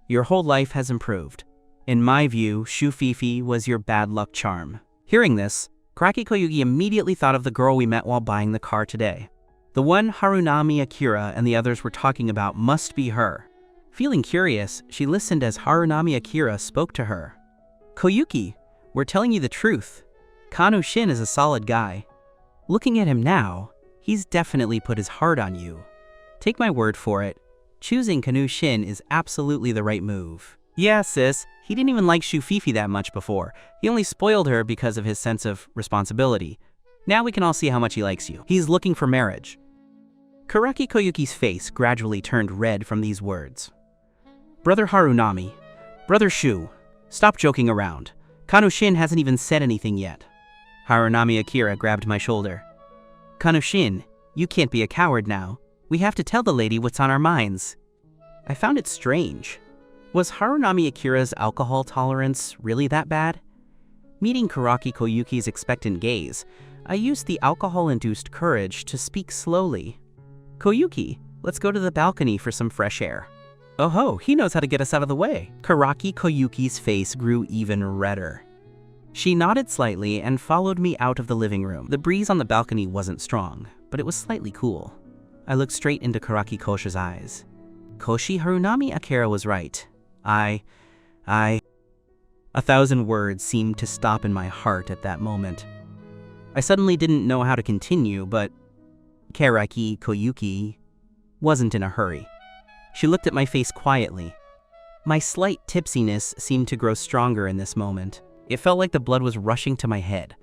Your whole life has improved. In my view, Shufifi was your bad luck charm. Hearing this, Karaki Koyuki immediately thought of the girl we met while buying the car today. The one Harunami Akira and the others were talking about must be her. Feeling curious, she listened as Harunami Akira spoke to her. Koyuki, we're telling you the truth. Kano-shin is a solid guy. Looking at him now, he's definitely put his heart on you. Take my word for it, choosing Kano-shin is absolutely the right move. Yeah, sis, He didn't even like Shufifi that much before. He only spoiled her because of his sense of responsibility. Now we can all see how much he likes you. He's looking for marriage. Karaki Koyuki's face gradually turned red from these words. Brother Harunami, Brother Shu, stop joking around. Kanushin hasn't even said anything yet. Harunami Akira grabbed my shoulder. Kanushin, you can't be a coward now. We have to tell the lady what's on our minds. I found it strange. Was Harunami Akira's alcohol tolerance really that bad? Meeting Karaki Koyuki's expectant gaze, I used the alcohol-induced courage to speak slowly. Koyuki, let's go to the balcony for some fresh air. Oh ho, he knows how to get us out of the way. Karaki Koyuki's face grew even redder. She nodded slightly and followed me out of the living room. The breeze on the balcony wasn't strong, but it was slightly cool. I looked straight into Karaki Koshi's eyes. Koshi, Harunami Akira was right. A 1,000 words seemed to stop in my heart at that moment. I suddenly didn't know how to continue, but Karaki Koyuki wasn't in a hurry. She looked at my face quietly. My slight tipsiness seemed to grow stronger in this moment. It felt like the blood was rushing to my head.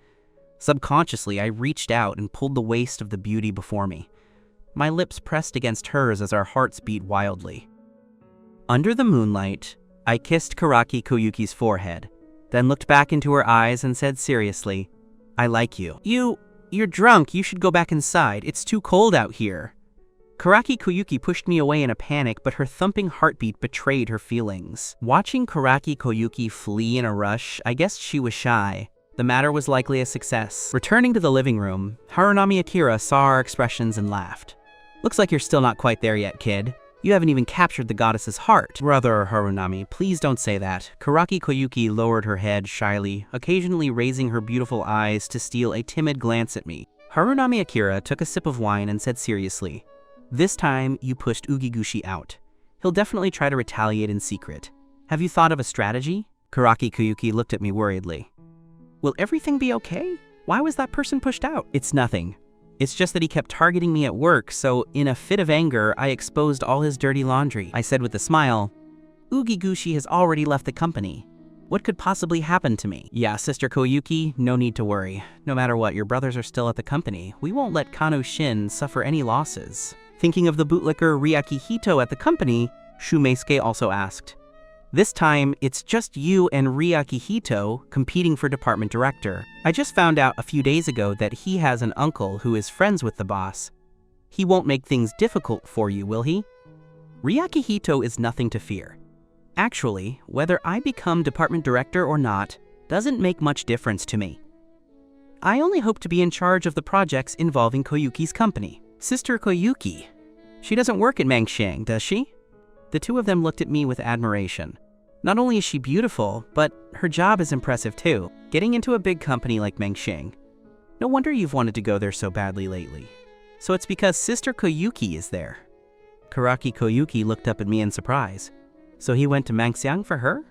Subconsciously, I reached out and pulled the waist of the beauty before me. My lips pressed against hers as our hearts beat wildly. Under the moonlight, I kissed Karaki Koyuki's forehead, then looked back into her eyes and said seriously, I like you. You're drunk. You should go back inside. It's too cold out here. Karaki Koyuki pushed me away in a panic, but her thumping heartbeat betrayed her feelings. Watching Karaki Koyuki flee in a rush, I guessed she was shy. The matter was likely a success. Returning to the living room, Harunami Akira saw our expressions and laughed. Looks like you're still not quite there yet, kid. You haven't even captured the goddess's heart. Brother Harunami, please don't say that. Karaki Koyuki lowered her head shyly, occasionally raising her beautiful eyes to steal a timid glance at me. Harunami Akira took a sip of wine and said seriously, this time, you pushed Ugiguchi out. He'll definitely try to retaliate in secret. Have you thought of a strategy? Karaki Koyuki looked at me worriedly. Will everything be okay? Why was that person pushed out? It's nothing. It's just that he kept targeting me at work, so in a fit of anger, I exposed all his dirty laundry. I said with a smile, Ugiguchi has already left the company. What could possibly happen to me? Yeah, Sister Koyuki, no need to worry. No matter what, your brothers are still at the company. We won't let Kanushin suffer any losses. Thinking of the bootlicker Ryakihito at the company, Shumeisuke also asked. This time, it's just you and Ryakihito competing for department director. I just found out a few days ago that he has an uncle who is friends with the boss. He won't make things difficult for you, will he? Ryakihito is nothing to fear. Actually, whether I become department director or not doesn't make much difference to me. I only hope to be in charge of the projects involving Koyuki's company. Sister Koyuki. She doesn't work at Mangsheng, does she? The two of them looked at me with admiration. Not only is she beautiful, but her job is impressive too. Getting into a big company like Mangsheng. No wonder you've wanted to go there so badly lately. So it's because Sister Koyuki is there. Karaki Koyuki looked up at me in surprise. So he went to Mangxiang for her?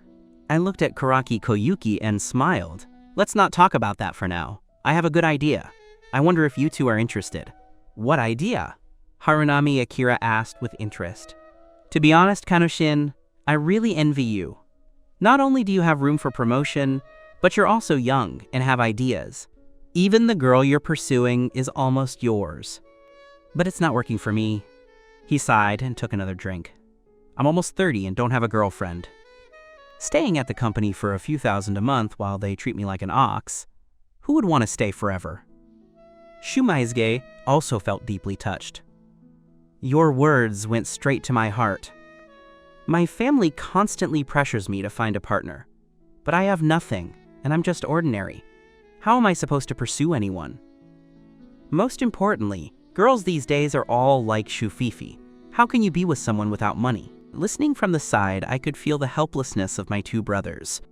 I looked at Karaki Koyuki and smiled. Let's not talk about that for now. I have a good idea. I wonder if you two are interested. What idea? Harunami Akira asked with interest. To be honest, Kanushin, I really envy you. Not only do you have room for promotion, but you're also young and have ideas. Even the girl you're pursuing is almost yours. But it's not working for me. He sighed and took another drink. I'm almost 30 and don't have a girlfriend. Staying at the company for a few thousand a month while they treat me like an ox, who would want to stay forever? Shumeisuke also felt deeply touched. Your words went straight to my heart. My family constantly pressures me to find a partner, but I have nothing, and I'm just ordinary. How am I supposed to pursue anyone? Most importantly, girls these days are all like Shufifi. How can you be with someone without money? Listening from the side, I could feel the helplessness of my two brothers.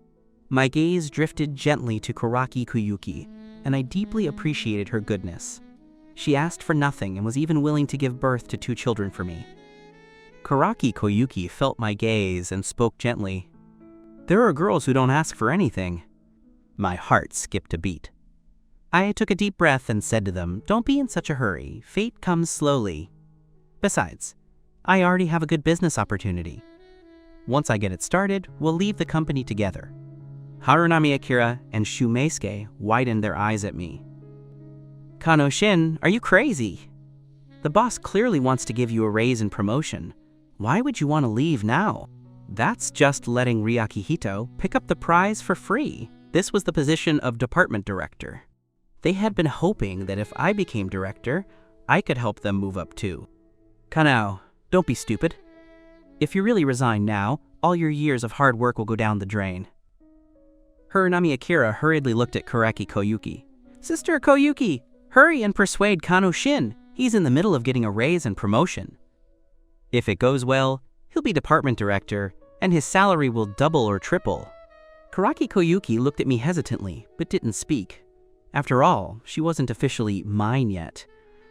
My gaze drifted gently to Karaki Koyuki, and I deeply appreciated her goodness. She asked for nothing and was even willing to give birth to 2 children for me. Karaki Koyuki felt my gaze and spoke gently. There are girls who don't ask for anything. My heart skipped a beat. I took a deep breath and said to them, don't be in such a hurry. Fate comes slowly. Besides, I already have a good business opportunity. Once I get it started, we'll leave the company together." Harunami Akira and Shumeisuke widened their eyes at me. "Kano-shin, are you crazy? The boss clearly wants to give you a raise and promotion. Why would you want to leave now? That's just letting Ryaki Hito pick up the prize for free." This was the position of department director. They had been hoping that if I became director, I could help them move up too. "Kanao, don't be stupid. If you really resign now, all your years of hard work will go down the drain." Harunami Akira hurriedly looked at Karaki Koyuki. "Sister Koyuki, hurry and persuade Kano-shin. He's in the middle of getting a raise and promotion. If it goes well, he'll be department director, and his salary will double or triple." Karaki Koyuki looked at me hesitantly, but didn't speak. After all, she wasn't officially mine yet.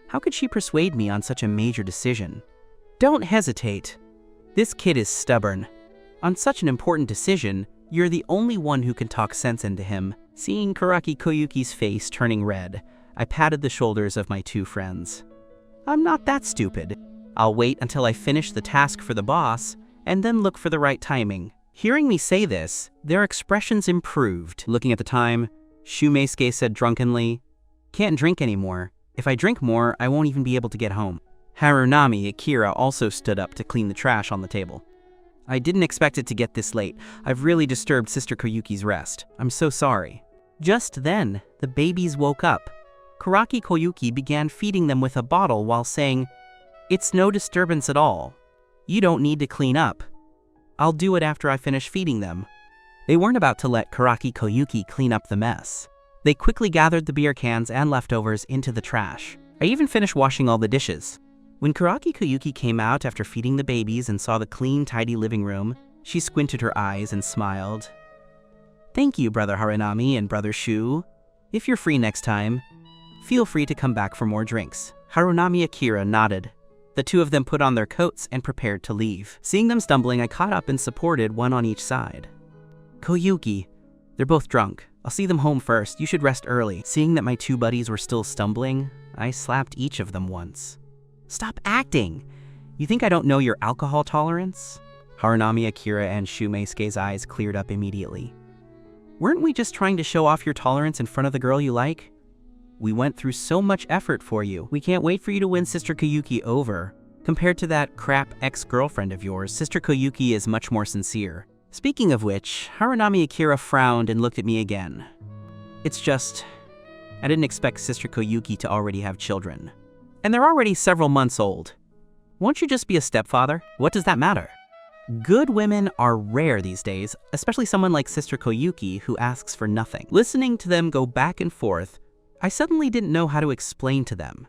How could she persuade me on such a major decision? "Don't hesitate. This kid is stubborn. On such an important decision, you're the only one who can talk sense into him." Seeing Karaki Koyuki's face turning red, I patted the shoulders of my two friends. "I'm not that stupid. I'll wait until I finish the task for the boss, and then look for the right timing." Hearing me say this, their expressions improved. Looking at the time, Shumeisuke said drunkenly, "Can't drink anymore. If I drink more, I won't even be able to get home." Harunami Akira also stood up to clean the trash on the table. "I didn't expect it to get this late. I've really disturbed Sister Koyuki's rest. I'm so sorry." Just then, the babies woke up. Karaki Koyuki began feeding them with a bottle while saying, "It's no disturbance at all. You don't need to clean up. I'll do it after I finish feeding them." They weren't about to let Karaki Koyuki clean up the mess. They quickly gathered the beer cans and leftovers into the trash. I even finished washing all the dishes. When Karaki Koyuki came out after feeding the babies and saw the clean, tidy living room, she squinted her eyes and smiled. "Thank you, Brother Harunami and Brother Shu. If you're free next time, feel free to come back for more drinks." Harunami Akira nodded. The two of them put on their coats and prepared to leave. Seeing them stumbling, I caught up and supported one on each side. "Koyuki, they're both drunk. I'll see them home first. You should rest early." Seeing that my two buddies were still stumbling, I slapped each of them once. "Stop acting! You think I don't know your alcohol tolerance?" Harunami Akira and Shumeisuke's eyes cleared up immediately. "Weren't we just trying to show off your tolerance in front of the girl you like? We went through so much effort for you. We can't wait for you to win Sister Koyuki over. Compared to that crap ex-girlfriend of yours, Sister Koyuki is much more sincere." Speaking of which, Harunami Akira frowned and looked at me again. "It's just, I didn't expect Sister Koyuki to already have children. And they're already several months old. Won't you just be a stepfather? What does that matter?" Good women are rare these days, especially someone like Sister Koyuki who asks for nothing. Listening to them go back and forth, I suddenly didn't know how to explain to them.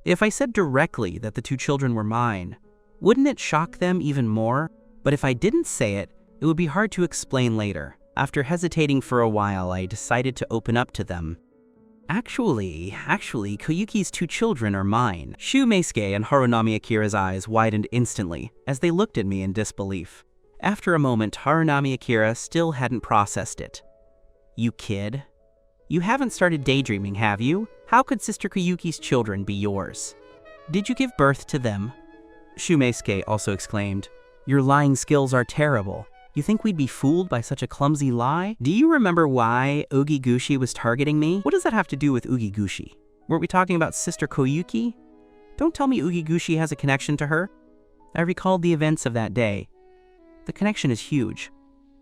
If I said directly that the two children were mine, wouldn't it shock them even more? But if I didn't say it, it would be hard to explain later. After hesitating for a while, I decided to open up to them. Actually, Koyuki's two children are mine." Shumeisuke and Harunami Akira's eyes widened instantly as they looked at me in disbelief. After a moment, Harunami Akira still hadn't processed it. "You kid. You haven't started daydreaming, have you? How could Sister Koyuki's children be yours? Did you give birth to them?" Shumeisuke also exclaimed, "Your lying skills are terrible. You think we'd be fooled by such a clumsy lie? Do you remember why Ugigushi was targeting me? What does that have to do with Ugigushi? Weren't we talking about Sister Koyuki? Don't tell me Ugigushi has a connection to her." I recalled the events of that day. The connection is huge.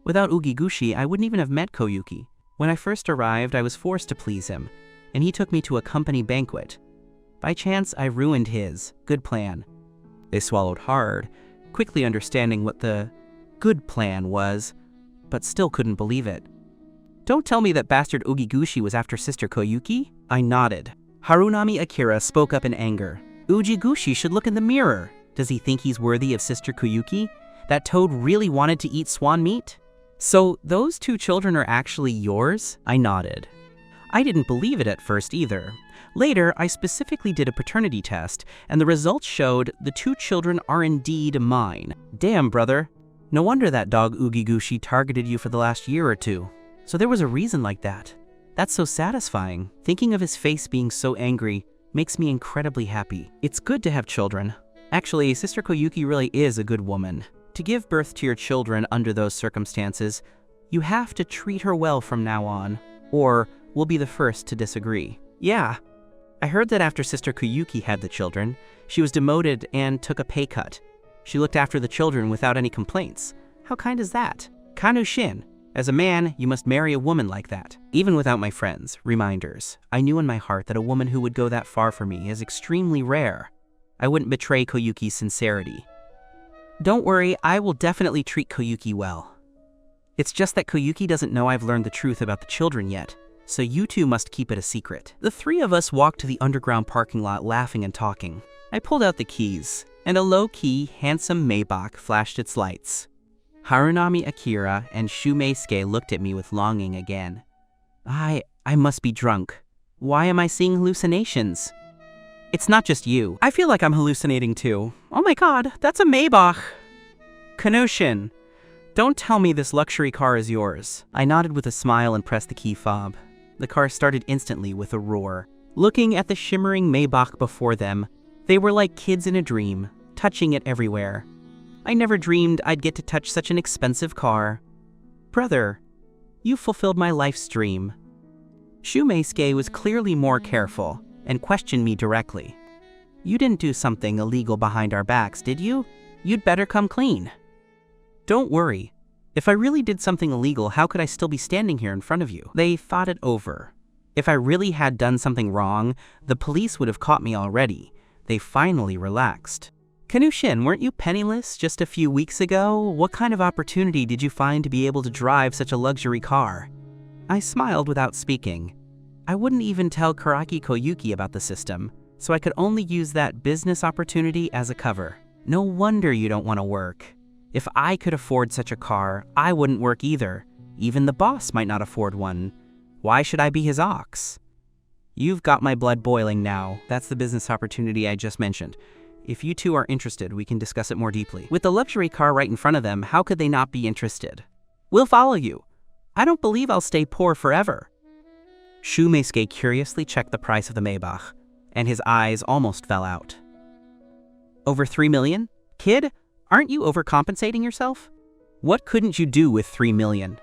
Without Ugigushi, I wouldn't even have met Koyuki. When I first arrived, I was forced to please him, and he took me to a company banquet. By chance, I ruined his. Good plan. They swallowed hard, quickly understanding what the good plan was, but still couldn't believe it. "Don't tell me that bastard Ugigushi was after Sister Koyuki?" I nodded. Harunami Akira spoke up in anger. "Ugigushi should look in the mirror. Does he think he's worthy of Sister Koyuki? That toad really wanted to eat swan meat? So those two children are actually yours?" I nodded. I didn't believe it at first either. Later, I specifically did a paternity test, and the results showed the two children are indeed mine. Damn, brother. No wonder that dog Ugigushi targeted you for the last year or two. So there was a reason like that. That's so satisfying. Thinking of his face being so angry makes me incredibly happy. It's good to have children. Actually, Sister Koyuki really is a good woman. To give birth to your children under those circumstances, you have to treat her well from now on, or we'll be the first to disagree. Yeah, I heard that after Sister Koyuki had the children, she was demoted and took a pay cut. She looked after the children without any complaints. How kind is that? Kanushin. As a man, you must marry a woman like that. Even without my friends, reminders, I knew in my heart that a woman who would go that far for me is extremely rare. I wouldn't betray Koyuki's sincerity. Don't worry, I will definitely treat Koyuki well. It's just that Koyuki doesn't know I've learned the truth about the children yet, so you two must keep it a secret. The three of us walked to the underground parking lot laughing and talking. I pulled out the keys, and a low-key, handsome Maybach flashed its lights. Harunami Akira and Shumeisuke looked at me with longing again. I must be drunk. Why am I seeing hallucinations? It's not just you. I feel like I'm hallucinating too. Oh my god, that's a Maybach. Kanushin, don't tell me this luxury car is yours. I nodded with a smile and pressed the key fob. The car started instantly with a roar. Looking at the shimmering Maybach before them, they were like kids in a dream, touching it everywhere. I never dreamed I'd get to touch such an expensive car. Brother, you fulfilled my life's dream. Shumeisuke was clearly more careful and questioned me directly. You didn't do something illegal behind our backs, did you? You'd better come clean. Don't worry. If I really did something illegal, how could I still be standing here in front of you? They thought it over. If I really had done something wrong, the police would have caught me already. They finally relaxed. Kanushin, weren't you penniless just a few weeks ago? What kind of opportunity did you find to be able to drive such a luxury car? I smiled without speaking. I wouldn't even tell Karaki Koyuki about the system, so I could only use that business opportunity as a cover. No wonder you don't want to work. If I could afford such a car, I wouldn't work either. Even the boss might not afford one. Why should I be his ox? You've got my blood boiling now. That's the business opportunity I just mentioned. If you two are interested, we can discuss it more deeply. With the luxury car right in front of them, how could they not be interested? We'll follow you. I don't believe I'll stay poor forever. Shumeisuke curiously checked the price of the Maybach, and his eyes almost fell out. Over 3 million? Kid, aren't you overcompensating yourself? What couldn't you do with 3 million?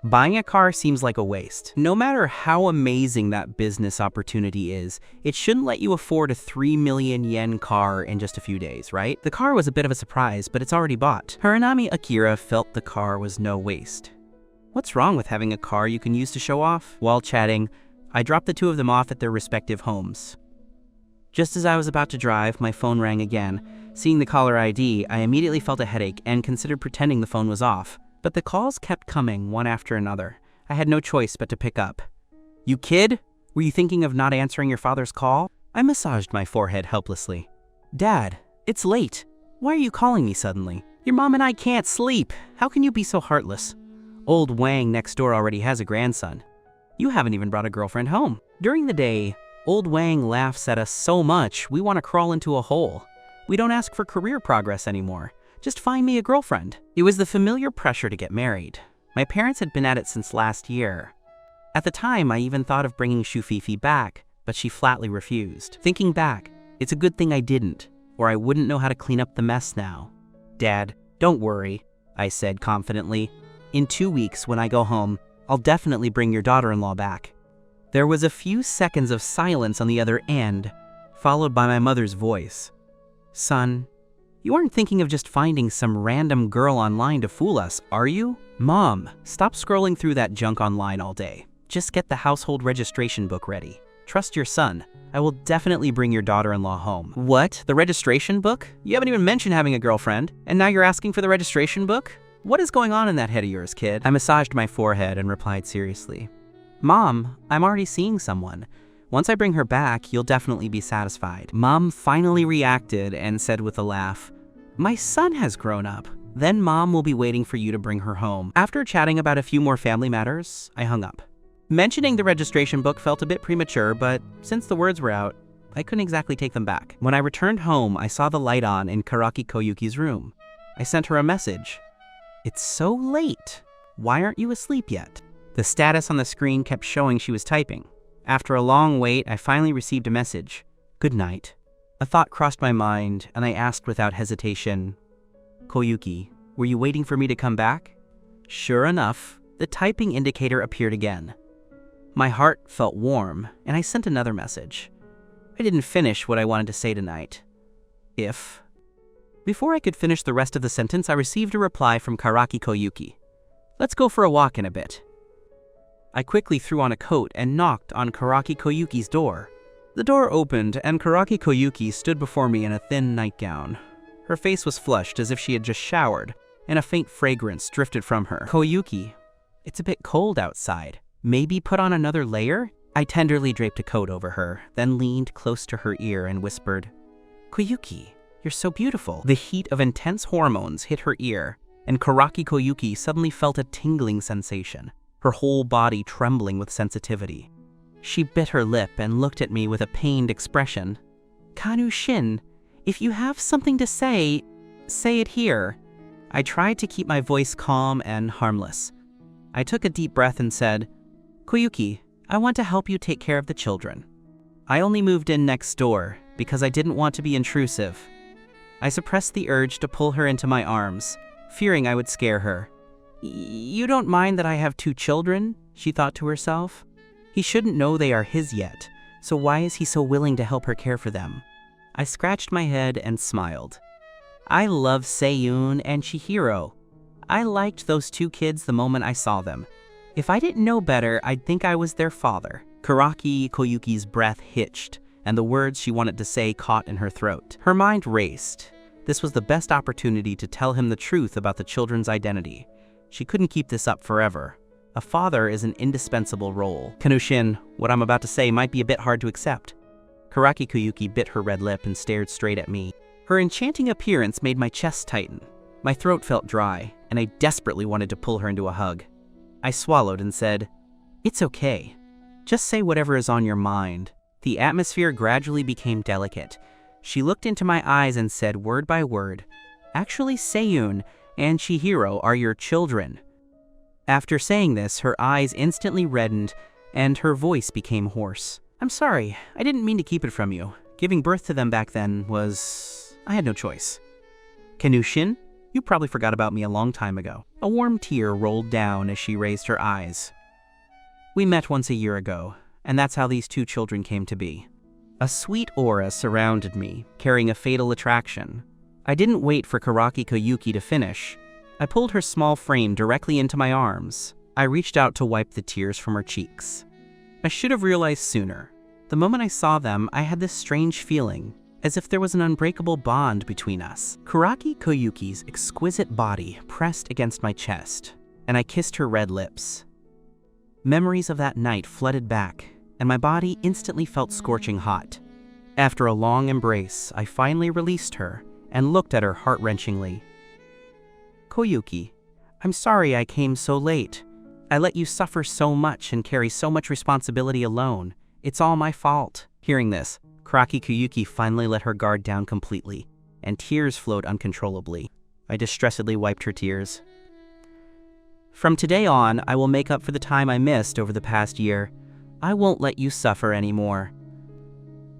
Buying a car seems like a waste. No matter how amazing that business opportunity is, it shouldn't let you afford a 3 million yen car in just a few days, right? The car was a bit of a surprise, but it's already bought. Harunami Akira felt the car was no waste. What's wrong with having a car you can use to show off? While chatting, I dropped the two of them off at their respective homes. Just as I was about to drive, my phone rang again. Seeing the caller ID, I immediately felt a headache and considered pretending the phone was off. But the calls kept coming, one after another. I had no choice but to pick up. You kid? Were you thinking of not answering your father's call? I massaged my forehead helplessly. Dad, it's late. Why are you calling me suddenly? Your mom and I can't sleep. How can you be so heartless? Old Wang next door already has a grandson. You haven't even brought a girlfriend home. During the day, Old Wang laughs at us so much we want to crawl into a hole. We don't ask for career progress anymore. Just find me a girlfriend. It was the familiar pressure to get married. My parents had been at it since last year. At the time, I even thought of bringing Shufifi back, but she flatly refused. Thinking back, it's a good thing I didn't, or I wouldn't know how to clean up the mess now. Dad, don't worry, I said confidently. In 2 weeks, when I go home, I'll definitely bring your daughter-in-law back. There was a few seconds of silence on the other end, followed by my mother's voice. Son, you aren't thinking of just finding some random girl online to fool us, are you? Mom, stop scrolling through that junk online all day. Just get the household registration book ready. Trust your son. I will definitely bring your daughter-in-law home. What? The registration book? You haven't even mentioned having a girlfriend, and now you're asking for the registration book? What is going on in that head of yours, kid? I massaged my forehead and replied seriously. Mom, I'm already seeing someone. Once I bring her back, you'll definitely be satisfied. Mom finally reacted and said with a laugh, My son has grown up. Then Mom will be waiting for you to bring her home. After chatting about a few more family matters, I hung up. Mentioning the registration book felt a bit premature, but since the words were out, I couldn't exactly take them back. When I returned home, I saw the light on in Karaki Koyuki's room. I sent her a message. It's so late. Why aren't you asleep yet? The status on the screen kept showing she was typing. After a long wait, I finally received a message. Good night. A thought crossed my mind, and I asked without hesitation, Koyuki, Were you waiting for me to come back? Sure enough, the typing indicator appeared again. My heart felt warm, and I sent another message. I didn't finish what I wanted to say tonight. If. Before I could finish the rest of the sentence, I received a reply from Karaki Koyuki. Let's go for a walk in a bit. I quickly threw on a coat and knocked on Karaki Koyuki's door. The door opened, and Karaki Koyuki stood before me in a thin nightgown. Her face was flushed as if she had just showered, and a faint fragrance drifted from her. Koyuki, it's a bit cold outside. Maybe put on another layer? I tenderly draped a coat over her, then leaned close to her ear and whispered, Koyuki, you're so beautiful. The heat of intense hormones hit her ear, and Karaki Koyuki suddenly felt a tingling sensation, her whole body trembling with sensitivity. She bit her lip and looked at me with a pained expression. Kanu-shin, if you have something to say it here. I tried to keep my voice calm and harmless. I took a deep breath and said, Koyuki, I want to help you take care of the children. I only moved in next door because I didn't want to be intrusive. I suppressed the urge to pull her into my arms, fearing I would scare her. You don't mind that I have 2 children? She thought to herself. He shouldn't know they are his yet, so why is he so willing to help her care for them? I scratched my head and smiled. I love Seiyun and Chihiro. I liked those 2 kids the moment I saw them. If I didn't know better, I'd think I was their father. Karaki Koyuki's breath hitched, and the words she wanted to say caught in her throat. Her mind raced. This was the best opportunity to tell him the truth about the children's identity. She couldn't keep this up forever. A father is an indispensable role. Kanu-shin, what I'm about to say might be a bit hard to accept. Karaki Koyuki bit her red lip and stared straight at me. Her enchanting appearance made my chest tighten. My throat felt dry, and I desperately wanted to pull her into a hug. I swallowed and said, It's okay. Just say whatever is on your mind. The atmosphere gradually became delicate. She looked into my eyes and said word by word, Actually, Seiyun and Chihiro are your children. After saying this, her eyes instantly reddened and her voice became hoarse. I'm sorry, I didn't mean to keep it from you. Giving birth to them back then I had no choice. Kanu-shin, you probably forgot about me a long time ago. A warm tear rolled down as she raised her eyes. We met once a year ago, and that's how these 2 children came to be. A sweet aura surrounded me, carrying a fatal attraction. I didn't wait for Karaki Koyuki to finish. I pulled her small frame directly into my arms. I reached out to wipe the tears from her cheeks. I should have realized sooner. The moment I saw them, I had this strange feeling, as if there was an unbreakable bond between us. Karaki Koyuki's exquisite body pressed against my chest, and I kissed her red lips. Memories of that night flooded back, and my body instantly felt scorching hot. After a long embrace, I finally released her and looked at her heart-wrenchingly. Koyuki, I'm sorry I came so late. I let you suffer so much and carry so much responsibility alone. It's all my fault. Hearing this, Karaki Koyuki finally let her guard down completely, and tears flowed uncontrollably. I distressedly wiped her tears. From today on, I will make up for the time I missed over the past year. I won't let you suffer anymore.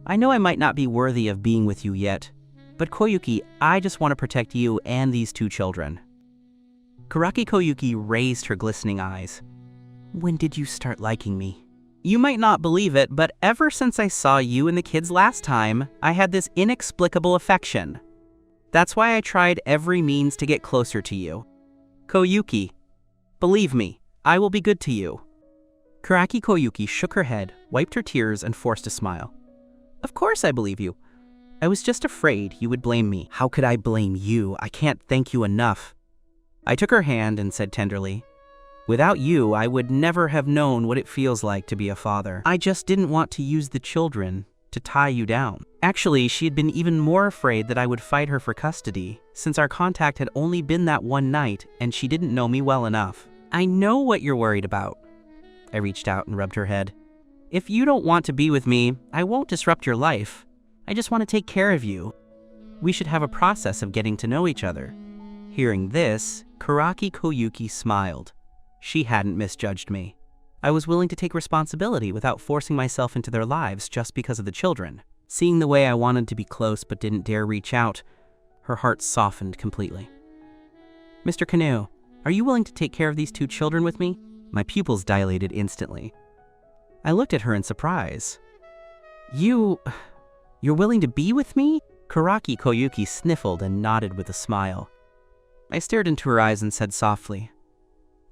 I know I might not be worthy of being with you yet, but Koyuki, I just want to protect you and these 2 children. Karaki Koyuki raised her glistening eyes. When did you start liking me? You might not believe it, but ever since I saw you and the kids last time, I had this inexplicable affection. That's why I tried every means to get closer to you. Koyuki, believe me, I will be good to you. Karaki Koyuki shook her head, wiped her tears, and forced a smile. Of course I believe you. I was just afraid you would blame me. How could I blame you? I can't thank you enough. I took her hand and said tenderly, Without you, I would never have known what it feels like to be a father. I just didn't want to use the children to tie you down. Actually, she had been even more afraid that I would fight her for custody, since our contact had only been that one night and she didn't know me well enough. I know what you're worried about. I reached out and rubbed her head. If you don't want to be with me, I won't disrupt your life. I just want to take care of you. We should have a process of getting to know each other. Hearing this, Karaki Koyuki smiled. She hadn't misjudged me. I was willing to take responsibility without forcing myself into their lives just because of the children. Seeing the way I wanted to be close but didn't dare reach out, her heart softened completely. Mr. Canoe, are you willing to take care of these 2 children with me? My pupils dilated instantly. I looked at her in surprise. You're willing to be with me? Karaki Koyuki sniffled and nodded with a smile. I stared into her eyes and said softly,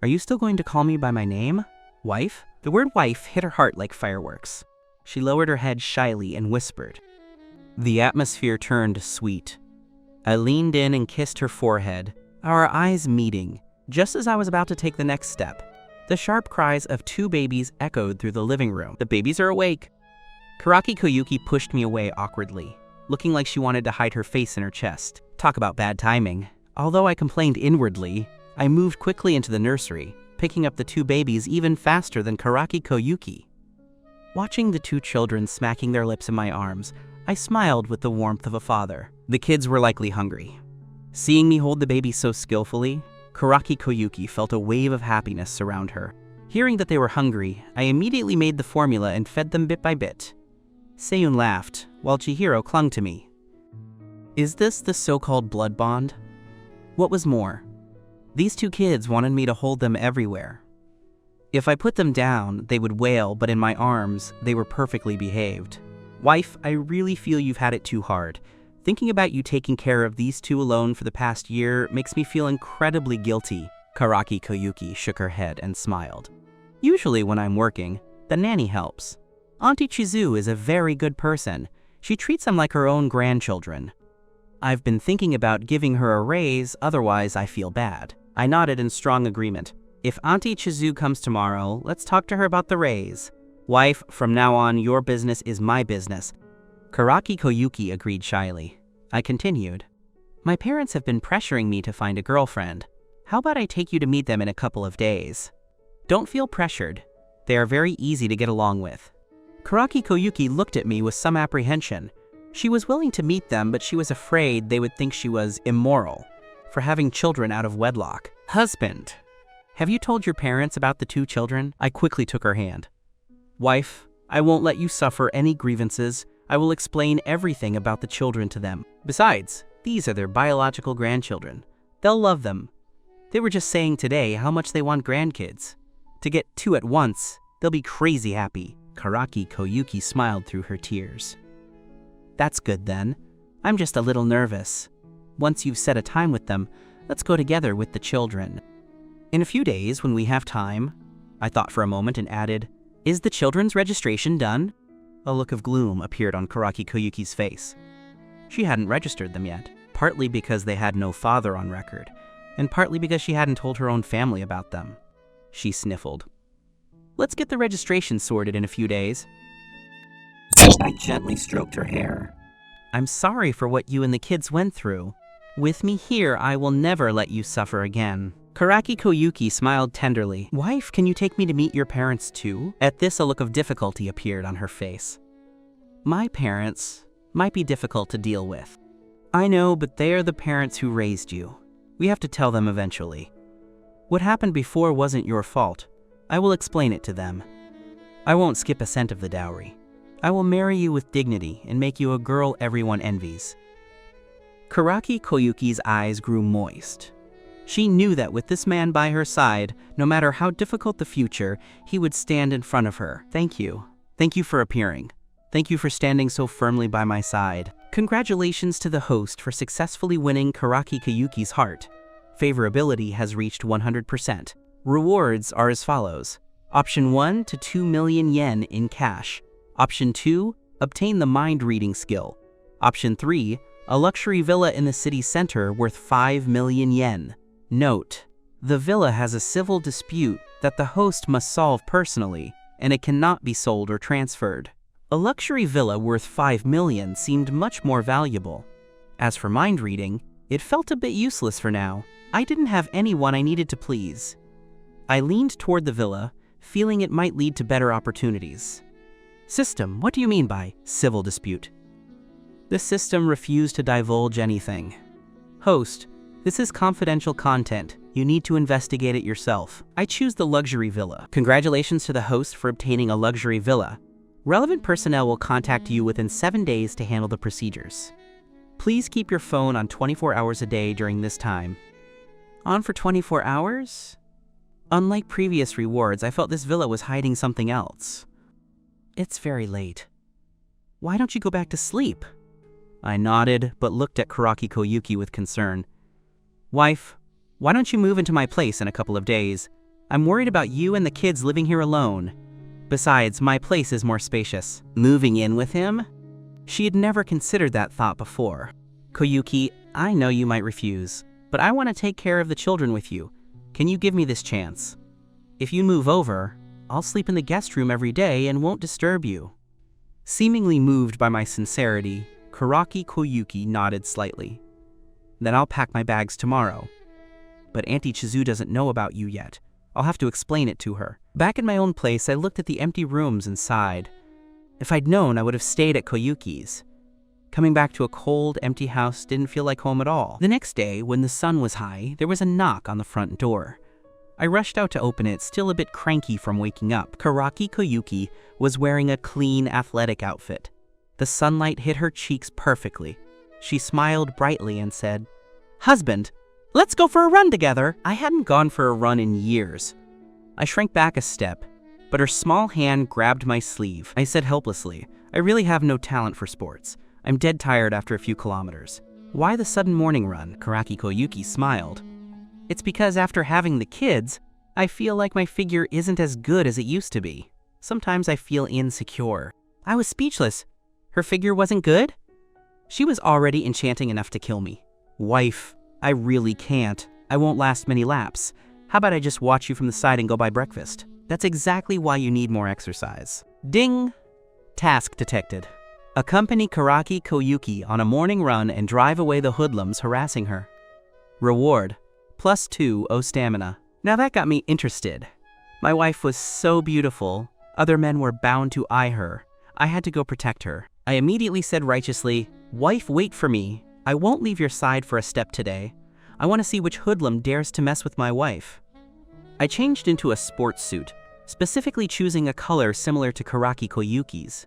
"Are you still going to call me by my name? Wife?" The word wife hit her heart like fireworks. She lowered her head shyly and whispered. The atmosphere turned sweet. I leaned in and kissed her forehead, our eyes meeting. Just as I was about to take the next step, the sharp cries of 2 babies echoed through the living room. The babies are awake. Karaki Koyuki pushed me away awkwardly, looking like she wanted to hide her face in her chest. Talk about bad timing. Although I complained inwardly, I moved quickly into the nursery, picking up the 2 babies even faster than Karaki Koyuki. Watching the 2 children smacking their lips in my arms, I smiled with the warmth of a father. The kids were likely hungry. Seeing me hold the baby so skillfully, Karaki Koyuki felt a wave of happiness surround her. Hearing that they were hungry, I immediately made the formula and fed them bit by bit. Seiyun laughed, while Chihiro clung to me. Is this the so-called blood bond? What was more, these 2 kids wanted me to hold them everywhere. If I put them down, they would wail, but in my arms, they were perfectly behaved. Wife, I really feel you've had it too hard. Thinking about you taking care of these 2 alone for the past year makes me feel incredibly guilty. Karaki Koyuki shook her head and smiled. Usually when I'm working, the nanny helps. Auntie Chizu is a very good person. She treats them like her own grandchildren. I've been thinking about giving her a raise, otherwise I feel bad. I nodded in strong agreement. If Auntie Chizu comes tomorrow, let's talk to her about the raise. Wife, from now on, your business is my business. Karaki Koyuki agreed shyly. I continued. My parents have been pressuring me to find a girlfriend. How about I take you to meet them in a couple of days? Don't feel pressured. They are very easy to get along with. Karaki Koyuki looked at me with some apprehension. She was willing to meet them, but she was afraid they would think she was immoral for having children out of wedlock. Husband, have you told your parents about the 2 children? I quickly took her hand. Wife, I won't let you suffer any grievances. I will explain everything about the children to them. Besides, these are their biological grandchildren. They'll love them. They were just saying today how much they want grandkids. To get 2 at once, they'll be crazy happy. Karaki Koyuki smiled through her tears. That's good then. I'm just a little nervous. Once you've set a time with them, let's go together with the children. In a few days, when we have time, I thought for a moment and added, is the children's registration done? A look of gloom appeared on Karaki Koyuki's face. She hadn't registered them yet, partly because they had no father on record, and partly because she hadn't told her own family about them. She sniffled. Let's get the registration sorted in a few days. I gently stroked her hair. I'm sorry for what you and the kids went through. With me here, I will never let you suffer again. Karaki Koyuki smiled tenderly. Wife, can you take me to meet your parents too? At this, a look of difficulty appeared on her face. My parents might be difficult to deal with. I know, but they are the parents who raised you. We have to tell them eventually. What happened before wasn't your fault. I will explain it to them. I won't skip a cent of the dowry. I will marry you with dignity and make you a girl everyone envies. Karaki Koyuki's eyes grew moist. She knew that with this man by her side, no matter how difficult the future, he would stand in front of her. Thank you. Thank you for appearing. Thank you for standing so firmly by my side. Congratulations to the host for successfully winning Karaki Koyuki's heart. Favorability has reached 100%. Rewards are as follows. Option 1 to 2 million yen in cash. Option 2, obtain the mind reading skill. Option 3, a luxury villa in the city center worth 5 million yen. Note, the villa has a civil dispute that the host must solve personally, and it cannot be sold or transferred. A luxury villa worth 5 million seemed much more valuable. As for mind reading, it felt a bit useless for now. I didn't have anyone I needed to please. I leaned toward the villa, feeling it might lead to better opportunities. System, what do you mean by civil dispute? The system refused to divulge anything. Host, this is confidential content. You need to investigate it yourself. I choose the luxury villa. Congratulations to the host for obtaining a luxury villa. Relevant personnel will contact you within 7 days to handle the procedures. Please keep your phone on 24 hours a day during this time. On for 24 hours? Unlike previous rewards, I felt this villa was hiding something else. It's very late. Why don't you go back to sleep? I nodded, but looked at Karaki Koyuki with concern. Wife, why don't you move into my place in a couple of days? I'm worried about you and the kids living here alone. Besides, my place is more spacious. Moving in with him? She had never considered that thought before. Koyuki, I know you might refuse, but I want to take care of the children with you. Can you give me this chance? If you move over, I'll sleep in the guest room every day and won't disturb you. Seemingly moved by my sincerity, Karaki Koyuki nodded slightly. Then I'll pack my bags tomorrow. But Auntie Chizu doesn't know about you yet. I'll have to explain it to her. Back in my own place, I looked at the empty rooms and sighed. If I'd known, I would have stayed at Koyuki's. Coming back to a cold, empty house didn't feel like home at all. The next day, when the sun was high, there was a knock on the front door. I rushed out to open it, still a bit cranky from waking up. Karaki Koyuki was wearing a clean, athletic outfit. The sunlight hit her cheeks perfectly. She smiled brightly and said, "Husband, let's go for a run together." I hadn't gone for a run in years. I shrank back a step, but her small hand grabbed my sleeve. I said helplessly, "I really have no talent for sports. I'm dead tired after a few kilometers." "Why the sudden morning run?" Karaki Koyuki smiled. "It's because after having the kids, I feel like my figure isn't as good as it used to be. Sometimes I feel insecure." I was speechless. Her figure wasn't good? She was already enchanting enough to kill me. "Wife, I really can't. I won't last many laps. How about I just watch you from the side and go buy breakfast?" "That's exactly why you need more exercise." Ding! Task detected. Accompany Karaki Koyuki on a morning run and drive away the hoodlums harassing her. Reward: +2 O stamina. Now that got me interested. My wife was so beautiful, other men were bound to eye her. I had to go protect her. I immediately said righteously, "Wife, wait for me. I won't leave your side for a step today. I want to see which hoodlum dares to mess with my wife." I changed into a sports suit, specifically choosing a color similar to Karaki Koyuki's.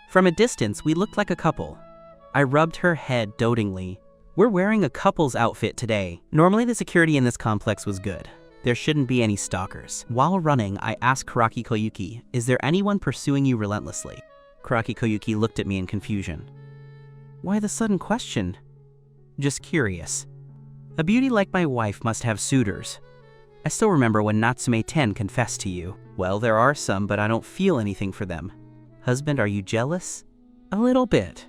From a distance, we looked like a couple. I rubbed her head dotingly. "We're wearing a couple's outfit today." Normally the security in this complex was good. There shouldn't be any stalkers. While running, I asked Karaki Koyuki, "Is there anyone pursuing you relentlessly?" Karaki Koyuki looked at me in confusion. "Why the sudden question?" "Just curious. A beauty like my wife must have suitors. I still remember when Natsume Ten confessed to you." "Well, there are some, but I don't feel anything for them." "Husband, are you jealous?" "A little bit.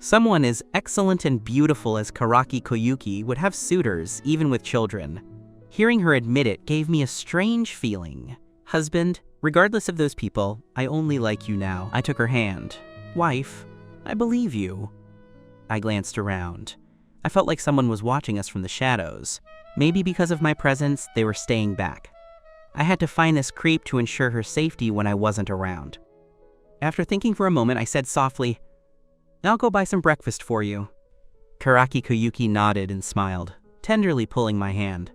Someone as excellent and beautiful as Karaki Koyuki would have suitors, even with children." Hearing her admit it gave me a strange feeling. "Husband, regardless of those people, I only like you now." I took her hand. "Wife, I believe you." I glanced around. I felt like someone was watching us from the shadows. Maybe because of my presence, they were staying back. I had to find this creep to ensure her safety when I wasn't around. After thinking for a moment, I said softly, "I'll go buy some breakfast for you." Karaki Koyuki nodded and smiled, tenderly pulling my hand.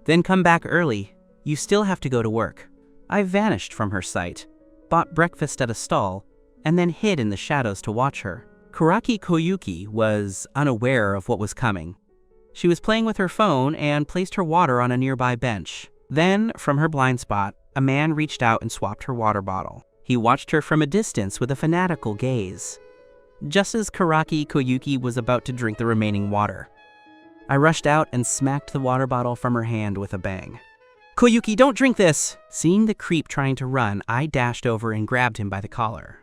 "Then come back early. You still have to go to work." I vanished from her sight, bought breakfast at a stall, and then hid in the shadows to watch her. Karaki Koyuki was unaware of what was coming. She was playing with her phone and placed her water on a nearby bench. Then, from her blind spot, a man reached out and swapped her water bottle. He watched her from a distance with a fanatical gaze. Just as Karaki Koyuki was about to drink the remaining water, I rushed out and smacked the water bottle from her hand with a bang. "Koyuki, don't drink this!" Seeing the creep trying to run, I dashed over and grabbed him by the collar.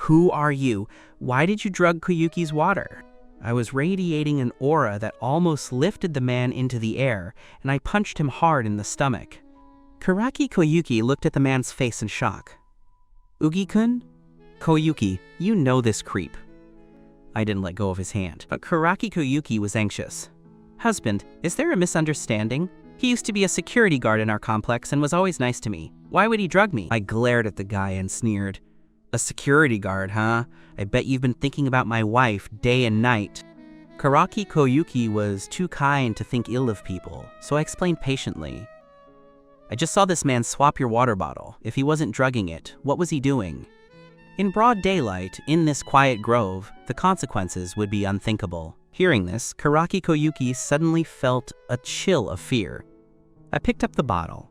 "Who are you? Why did you drug Koyuki's water?" I was radiating an aura that almost lifted the man into the air, and I punched him hard in the stomach. Karaki Koyuki looked at the man's face in shock. "Ugi-kun?" "Koyuki, you know this creep." I didn't let go of his hand, but Karaki Koyuki was anxious. "Husband, is there a misunderstanding? He used to be a security guard in our complex and was always nice to me. Why would he drug me?" I glared at the guy and sneered. "A security guard, huh? I bet you've been thinking about my wife day and night." Karaki Koyuki was too kind to think ill of people, so I explained patiently. "I just saw this man swap your water bottle. If he wasn't drugging it, what was he doing?" In broad daylight, in this quiet grove, the consequences would be unthinkable. Hearing this, Karaki Koyuki suddenly felt a chill of fear. I picked up the bottle.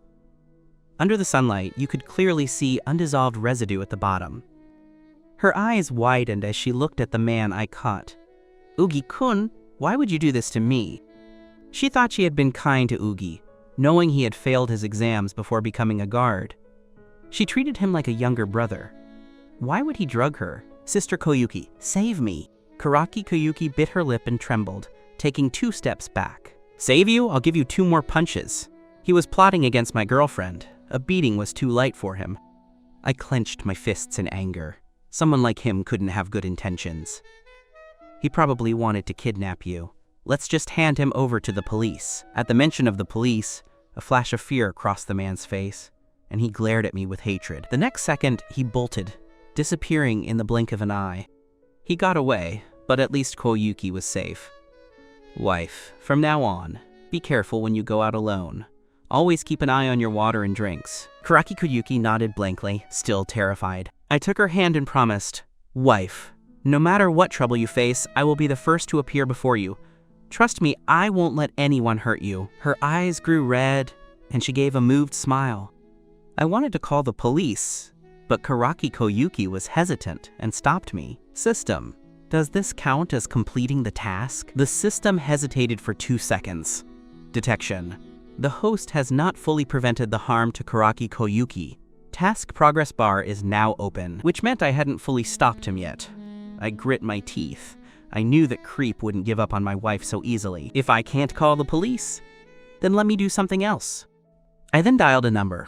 Under the sunlight, you could clearly see undissolved residue at the bottom. Her eyes widened as she looked at the man I caught. "Ugi-kun, why would you do this to me?" She thought she had been kind to Ugi, knowing he had failed his exams before becoming a guard. She treated him like a younger brother. Why would he drug her? "Sister Koyuki, save me." Karaki Koyuki bit her lip and trembled, taking 2 steps back. "Save you? I'll give you 2 more punches." He was plotting against my girlfriend. A beating was too light for him. I clenched my fists in anger. Someone like him couldn't have good intentions. He probably wanted to kidnap you. Let's just hand him over to the police. At the mention of the police, a flash of fear crossed the man's face, and he glared at me with hatred. The next second, he bolted, disappearing in the blink of an eye. He got away, but at least Koyuki was safe. "Wife, from now on, be careful when you go out alone. Always keep an eye on your water and drinks." Karaki Koyuki nodded blankly, still terrified. I took her hand and promised, "Wife, no matter what trouble you face, I will be the first to appear before you. Trust me, I won't let anyone hurt you." Her eyes grew red, and she gave a moved smile. I wanted to call the police, but Karaki Koyuki was hesitant and stopped me. "System, does this count as completing the task?" The system hesitated for 2 seconds. Detection. The host has not fully prevented the harm to Karaki Koyuki. Task progress bar is now open, which meant I hadn't fully stopped him yet. I grit my teeth. I knew that Creep wouldn't give up on my wife so easily. If I can't call the police, then let me do something else. I then dialed a number.